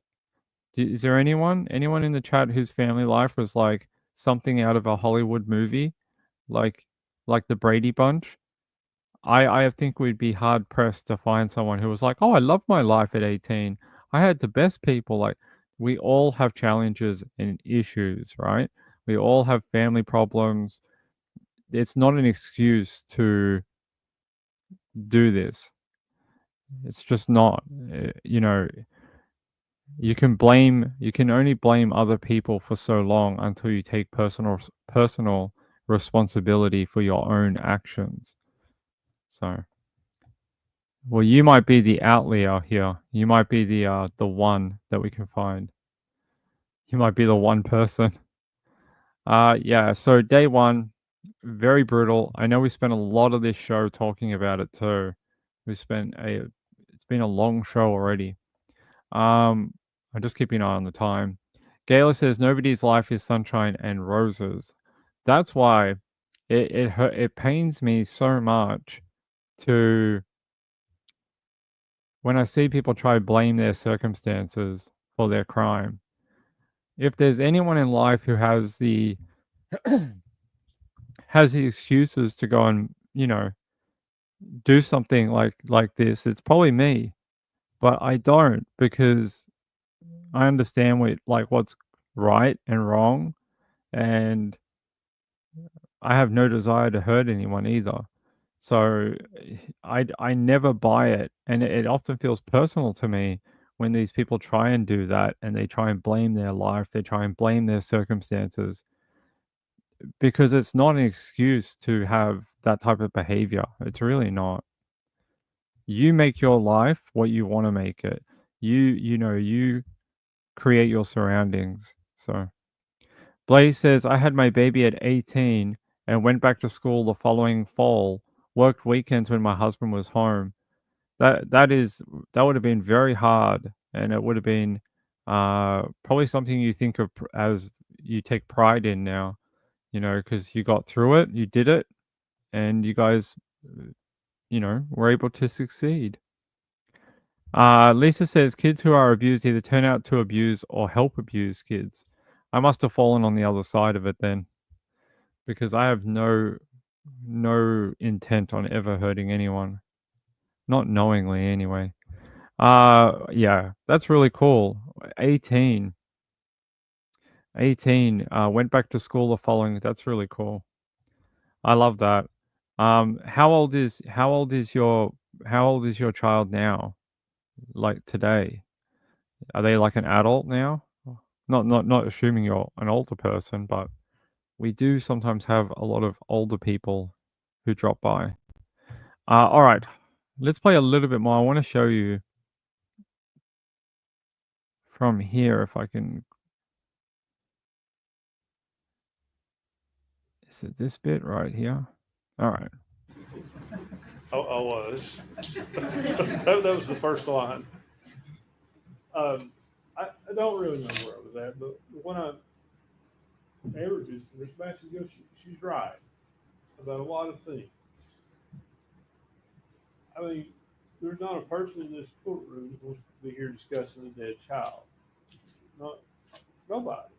Is there anyone in the chat whose family life was like something out of a Hollywood movie, like the Brady Bunch? I think we'd be hard pressed to find someone who was like, "Oh, I love my life at 18. I had the best people." Like we all have challenges and issues, right? We all have family problems. It's not an excuse to do this. It's just not. You know, you can only blame other people for so long until you take personal responsibility for your own actions. So, well, you might be the outlier here. You might be the one that we can find. You might be the one person. Yeah, so day 1, very brutal. I know we spent a lot of this show talking about it too. It's been a long show already. I'm just keeping an eye on the time. Gayla says nobody's life is sunshine and roses. That's why it pains me so much to when I see people try to blame their circumstances for their crime. If there's anyone in life who has the excuses to go and, do something like this, it's probably me. But I don't, because I understand what's right and wrong, and I have no desire to hurt anyone either. So I never buy it, and it often feels personal to me when these people try and do that, and they try and blame their life, they try and blame their circumstances, because it's not an excuse to have that type of behavior. It's really not. You make your life what you want to make it. You create your surroundings. So Blaze says, I had my baby at 18 and went back to school the following fall, worked weekends when my husband was home. That would have been very hard, and it would have been probably something you think of as you take pride in now, because you got through it, you did it, and you guys, were able to succeed. Lisa says kids who are abused either turn out to abuse or help abuse kids. I must have fallen on the other side of it then, because I have no intent on ever hurting anyone, not knowingly anyway. Yeah, that's really cool. 18, went back to school the following. That's really cool. I love that. How old is your child now? Like today? Are they like an adult now? Not assuming you're an older person, but we do sometimes have a lot of older people who drop by. All right, let's play a little bit more. I want to show you from here if I can. Is it this bit right here? All right. I was. that was the first line. I don't really know where I was at, but when I introduced her, basically she's right about a lot of things. I mean, there's not a person in this courtroom that wants to be here discussing a dead child. Not nobody.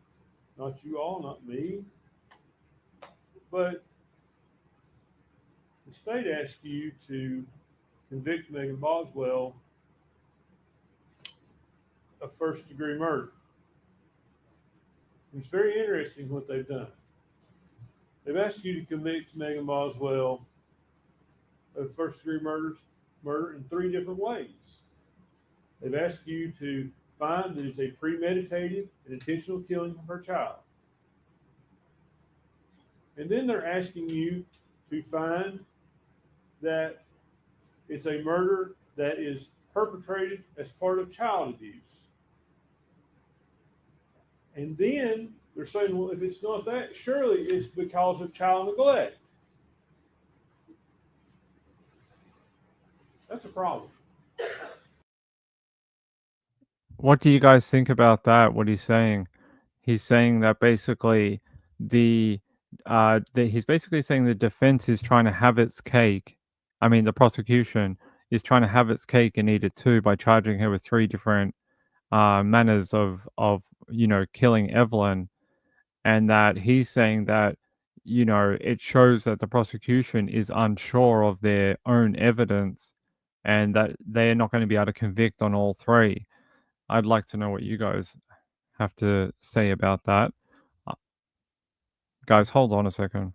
Not you all, not me. But the state asks you to convict Megan Boswell of first-degree murder. It's very interesting what they've done. They've asked you to convict Megan Boswell of first-degree murder in 3 different ways. They've asked you to find that it's a premeditated and intentional killing of her child. And then they're asking you to find that it's a murder that is perpetrated as part of child abuse. And then they're saying, well, if it's not that, surely it's because of child neglect. That's a problem. What do you guys think about that? What he's saying? He's saying that basically he's basically saying the defense is trying to have its cake. I mean, the prosecution is trying to have its cake and eat it too by charging her with 3 different manners of killing Evelyn, and that he's saying that it shows that the prosecution is unsure of their own evidence, and that they're not going to be able to convict on all 3. I'd like to know what you guys have to say about that. Guys, hold on a second.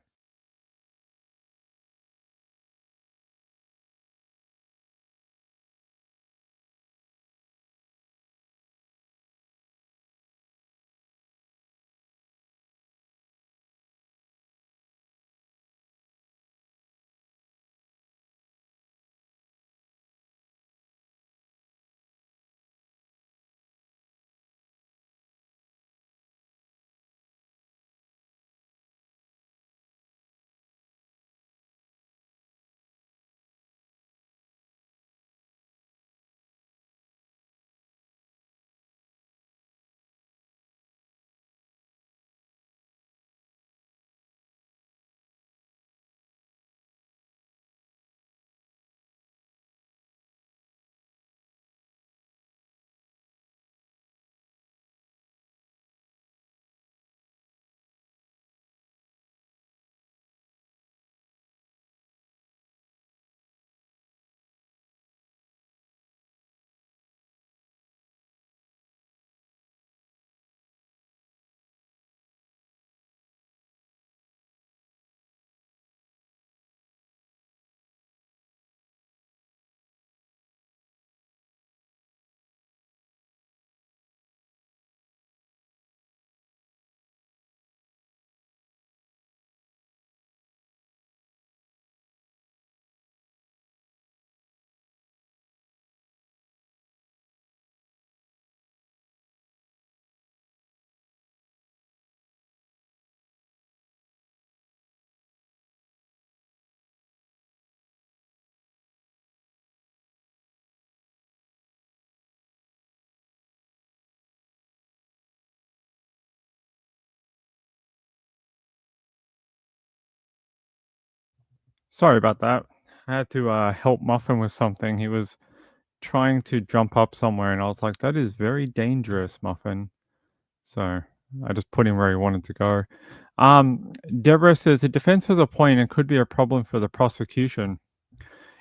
Sorry about that. I had to help Muffin with something. He was trying to jump up somewhere, and I was like, "That is very dangerous, Muffin." So I just put him where he wanted to go. Deborah says the defense has a point and could be a problem for the prosecution.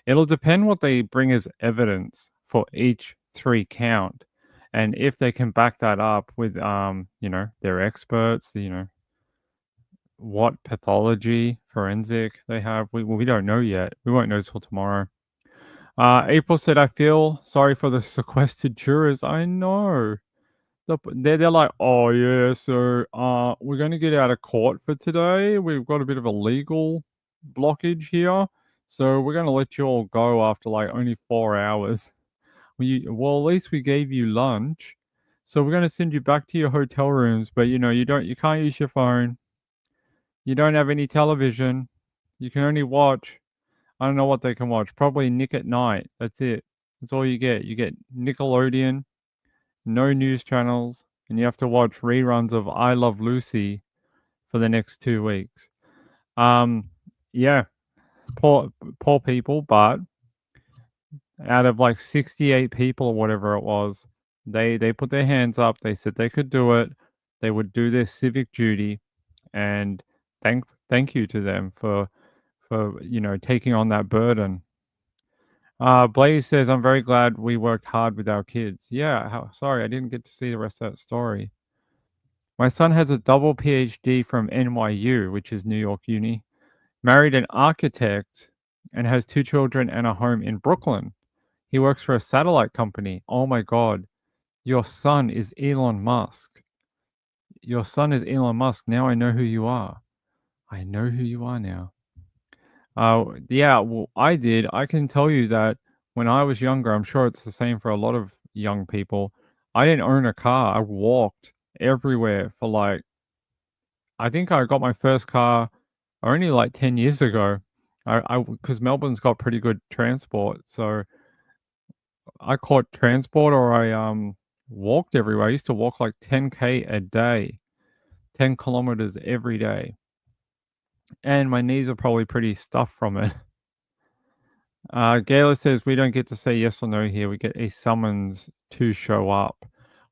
It'll depend what they bring as evidence for each 3 count, and if they can back that up with, their experts, what pathology, forensic they have. We don't know yet. We won't know till tomorrow. April said, "I feel sorry for the sequestered jurors." I know. They're like, "Oh, yeah, so, we're gonna get out of court for today. We've got a bit of a legal blockage here, so we're gonna let you all go after, like, only 4 hours. Well, at least we gave you lunch, so we're gonna send you back to your hotel rooms, but, you can't use your phone. You don't have any television. You can only watch." I don't know what they can watch. Probably Nick at Night. That's it. That's all you get. You get Nickelodeon, no news channels, and you have to watch reruns of I Love Lucy for the next 2 weeks. Yeah, poor people, but out of like 68 people or whatever it was, they put their hands up. They said they could do it. They would do their civic duty, and thank you to them for taking on that burden. Blaze says, "I'm very glad we worked hard with our kids." Yeah, sorry, I didn't get to see the rest of that story. My son has a double PhD from NYU, which is New York Uni, married an architect, and has 2 children and a home in Brooklyn. He works for a satellite company. Oh my God, your son is Elon Musk. Your son is Elon Musk. Now I know who you are. I know who you are now. Yeah, well, I did. I can tell you that when I was younger, I'm sure it's the same for a lot of young people. I didn't own a car. I walked everywhere for like, I think I got my first car only like 10 years ago. Because Melbourne's got pretty good transport. So I caught transport or I walked everywhere. I used to walk like 10K a day, 10 kilometers every day. And my knees are probably pretty stuffed from it. Gayla says we don't get to say yes or no here. We get a summons to show up.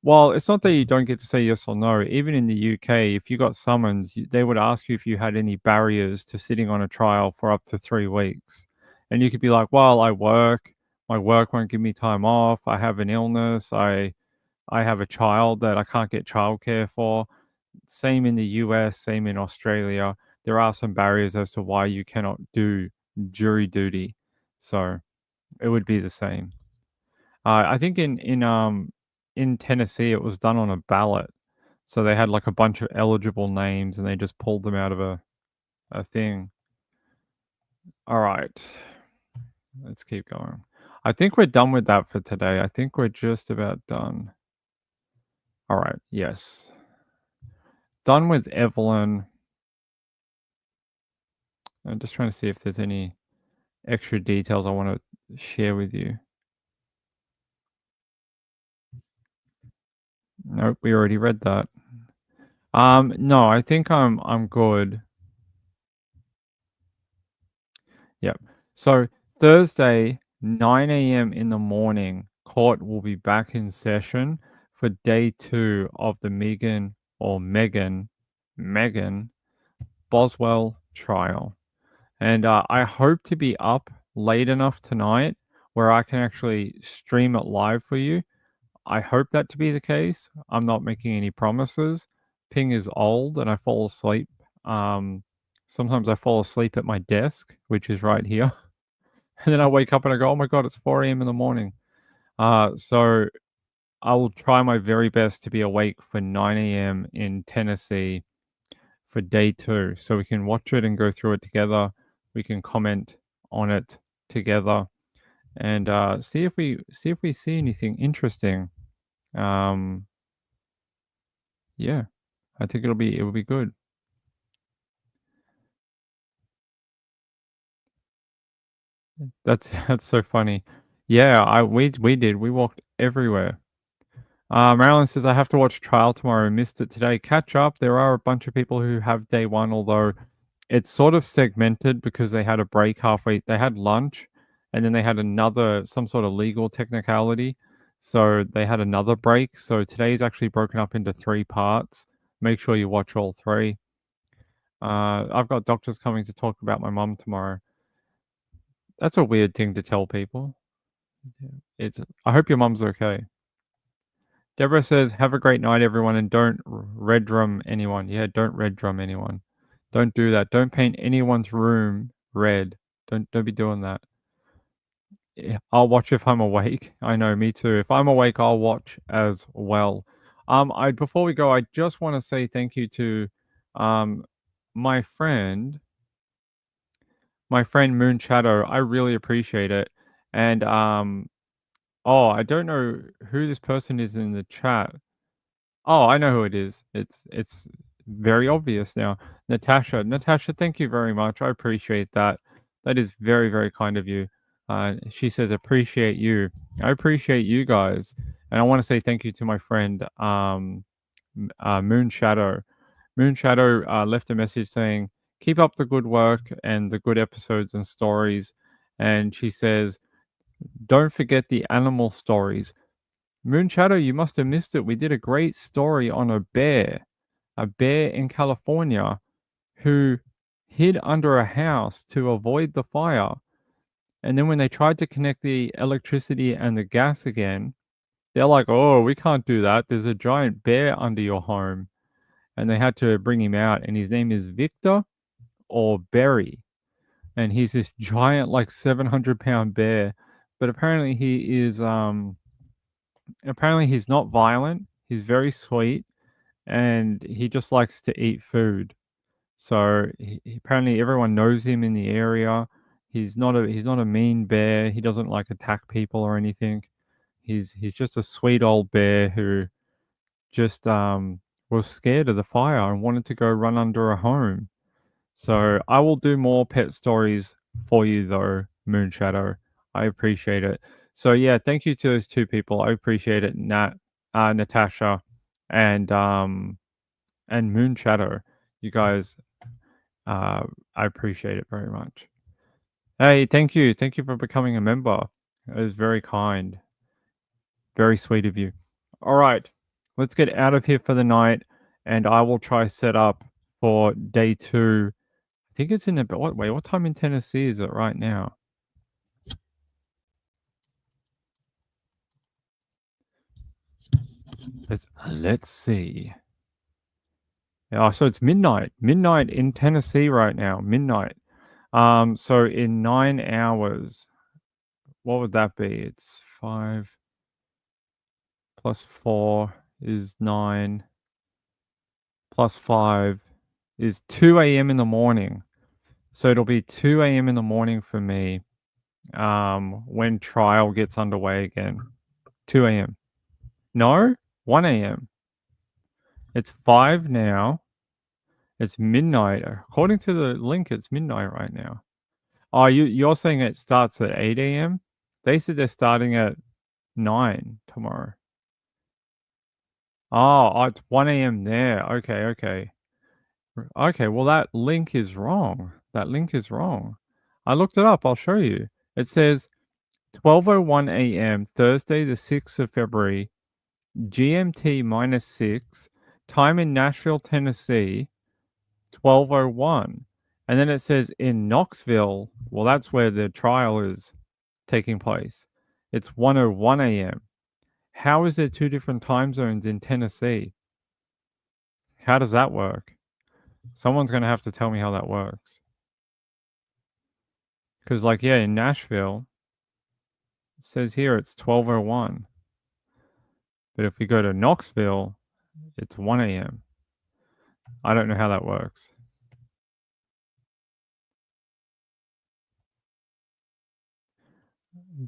Well, it's not that you don't get to say yes or no. Even in the UK, if you got summons, they would ask you if you had any barriers to sitting on a trial for up to 3 weeks. And you could be like, well, I work. My work won't give me time off. I have an illness. I have a child that I can't get childcare for. Same in the US, same in Australia. There are some barriers as to why you cannot do jury duty. So it would be the same. I think in Tennessee it was done on a ballot. So they had like a bunch of eligible names and they just pulled them out of a thing. All right. Let's keep going. I think we're done with that for today. I think we're just about done. All right. Yes. Done with Evelyn. I'm just trying to see if there's any extra details I want to share with you. Nope, we already read that. No, I think I'm good. Yep. So Thursday, 9 a.m. in the morning, court will be back in session for day 2 of the Megan Boswell trial. And I hope to be up late enough tonight where I can actually stream it live for you. I hope that to be the case. I'm not making any promises. Ping is old and I fall asleep. Sometimes I fall asleep at my desk, which is right here. And then I wake up and I go, oh my God, it's 4 a.m. in the morning. So I will try my very best to be awake for 9 a.m. in Tennessee for day 2. So we can watch it and go through it together. We can comment on it together and see if we see anything interesting. Yeah, I think it will be good. That's so funny. Yeah, we did. We walked everywhere. Marilyn says I have to watch trial tomorrow. Missed it today. Catch up. There are a bunch of people who have day 1, although it's sort of segmented because they had a break halfway. They had lunch, and then they had some sort of legal technicality. So they had another break. So today is actually broken up into 3 parts. Make sure you watch all 3. I've got doctors coming to talk about my mum tomorrow. That's a weird thing to tell people. I hope your mum's okay. Deborah says, "Have a great night, everyone, and don't red drum anyone." Yeah, don't red drum anyone. Don't do that. Don't paint anyone's room red. Don't be doing that. Yeah, I'll watch if I'm awake. I know, me too. If I'm awake, I'll watch as well. I before we go, I just want to say thank you to my friend Moon Shadow. I really appreciate it. And oh, I don't know who this person is in the chat. Oh, I know who it is. It's very obvious now. Natasha. Natasha, thank you very much. I appreciate that. That is very, very kind of you. She says, appreciate you. I appreciate you guys. And I want to say thank you to my friend Moon Shadow. Moon Shadow left a message saying, keep up the good work and the good episodes and stories. And she says, don't forget the animal stories. Moon Shadow, you must have missed it. We did a great story on a bear in California who hid under a house to avoid the fire. And then when they tried to connect the electricity and the gas again, they're like, oh, we can't do that. There's a giant bear under your home. And they had to bring him out. And his name is Victor or Berry. And he's this giant, like 700-pound bear. But apparently he's not violent. He's very sweet. And he just likes to eat food. So apparently everyone knows him in the area. He's not a mean bear. He doesn't like attack people or anything. He's just a sweet old bear who just was scared of the fire and wanted to go run under a home. So I will do more pet stories for you though, Moon Shadow. I appreciate it. So yeah, thank you to those 2 people. I appreciate it, Natasha, and Moon Shadow. You guys, I appreciate it very much. Hey, thank you. Thank you for becoming a member. It was very kind. Very sweet of you. All right. Let's get out of here for the night, and I will try set up for day 2. I think it's in about what time in Tennessee is it right now? Let's see. Oh, so it's midnight. Midnight in Tennessee right now. Midnight. So in 9 hours, what would that be? It's 5 plus 4 is 9 plus 5 is 2 a.m. in the morning. So it'll be 2 a.m. in the morning for me when trial gets underway again. 2 a.m. No, 1 a.m. It's 5 now. It's midnight. According to the link, it's midnight right now. Oh, you're saying it starts at 8 a.m.? They said they're starting at 9 tomorrow. Oh, it's 1 a.m. there. Okay. Okay, well, that link is wrong. That link is wrong. I looked it up. I'll show you. It says 12:01 a.m. Thursday, the 6th of February, GMT -6, time in Nashville, Tennessee, 12:01. And then it says in Knoxville, well, that's where the trial is taking place. It's 1:01 a.m. How is there 2 different time zones in Tennessee? How does that work? Someone's going to have to tell me how that works. Because, like, yeah, in Nashville, it says here it's 12:01. But if we go to Knoxville, it's 1 a.m. I don't know how that works.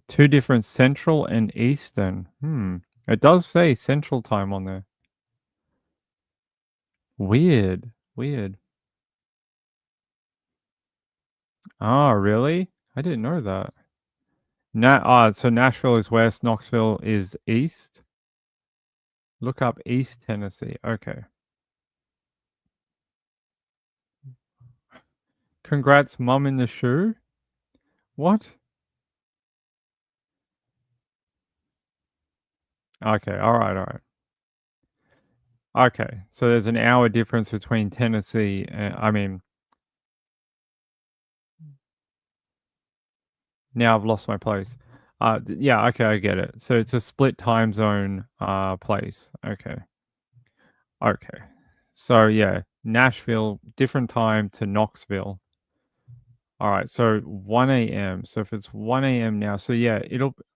Two different Central and Eastern. It does say Central time on there. Weird. Oh, really? I didn't know that. So Nashville is west, Knoxville is east. Look up East Tennessee. Okay. Congrats, mum in the shoe. What? Okay, all right. Okay, so there's an hour difference between Tennessee and now I've lost my place. Yeah, okay, I get it. So it's a split time zone place. Okay. Okay. So yeah, Nashville, different time to Knoxville. All right, so 1 a.m. So if it's 1 a.m. now, so yeah,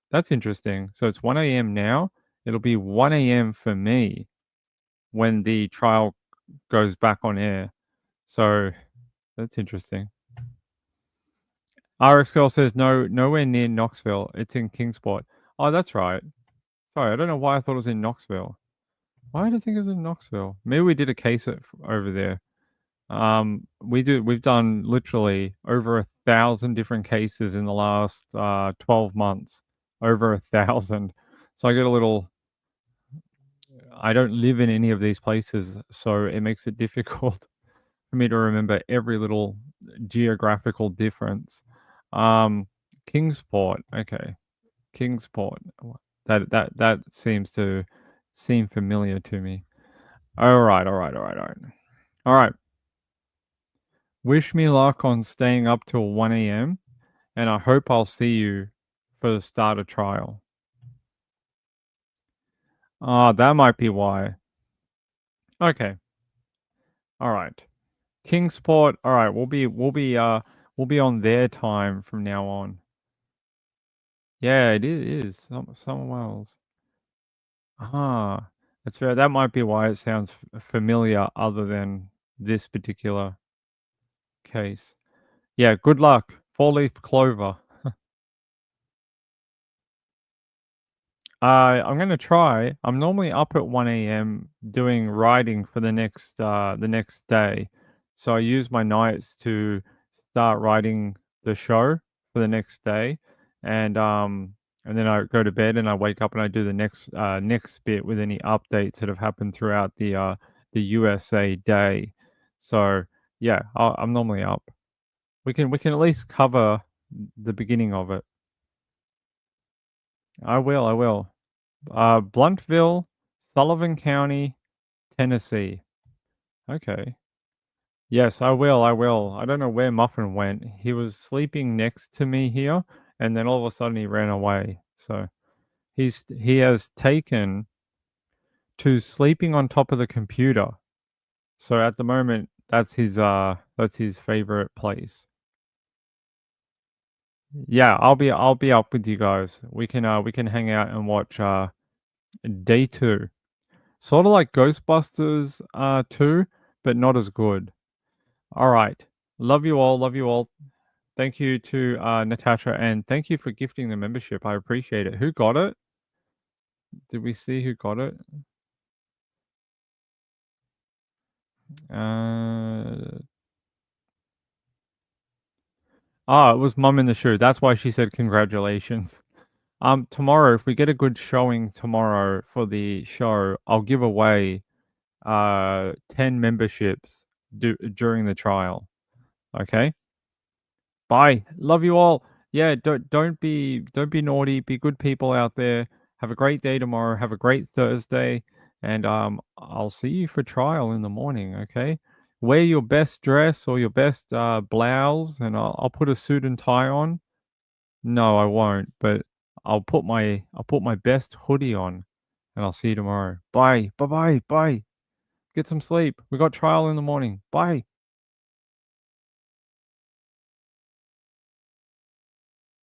that's interesting. So it's 1 a.m. now. It'll be 1 a.m. for me when the trial goes back on air. So that's interesting. RX Girl says no, nowhere near Knoxville. It's in Kingsport. Oh, that's right. Sorry, I don't know why I thought it was in Knoxville. Why did I think it was in Knoxville? Maybe we did a case over there. We've done literally over 1,000 different cases in the last 12 months. Over 1,000. So I get a little. I don't live in any of these places, so it makes it difficult for me to remember every little geographical difference. Kingsport, okay, Kingsport. That seem familiar to me. All right. All right. Wish me luck on staying up till 1 a.m. and I hope I'll see you for the start of trial. That might be why. Okay. All right. Kingsport. All right. We'll be on their time from now on. Yeah, it is. Someone else. That's fair. That might be why it sounds familiar other than this particular case. Yeah, good luck. Four-leaf clover. I'm gonna try. I'm normally up at 1 a.m. doing writing for the next day. So I use my nights to start writing the show for the next day. And then I go to bed and I wake up and I do the next bit with any updates that have happened throughout the USA day. So yeah, I'm normally up. We can at least cover the beginning of it. I will. Bluntville, Sullivan County, Tennessee. Okay. Yes, I will. I don't know where Muffin went. He was sleeping next to me here, and then all of a sudden he ran away. So he has taken to sleeping on top of the computer. So at the moment, that's his favorite place. Yeah, I'll be up with you guys. We can hang out and watch day 2. Sort of like Ghostbusters 2, but not as good. All right. Love you all. Thank you to Natasha, and thank you for gifting the membership. I appreciate it. Who got it? Did we see who got it? It was Mum in the Shoe. That's why she said congratulations. Tomorrow, if we get a good showing tomorrow for the show, I'll give away 10 memberships during the trial. Okay? Bye. Love you all. Yeah, don't be naughty. Be good people out there. Have a great day tomorrow. Have a great Thursday, and I'll see you for trial in the morning. Okay, wear your best dress or your best blouse, and I'll put a suit and tie on. No, I won't. But I'll put my best hoodie on, and I'll see you tomorrow. Bye. Bye. Bye. Bye. Get some sleep. We got trial in the morning. Bye.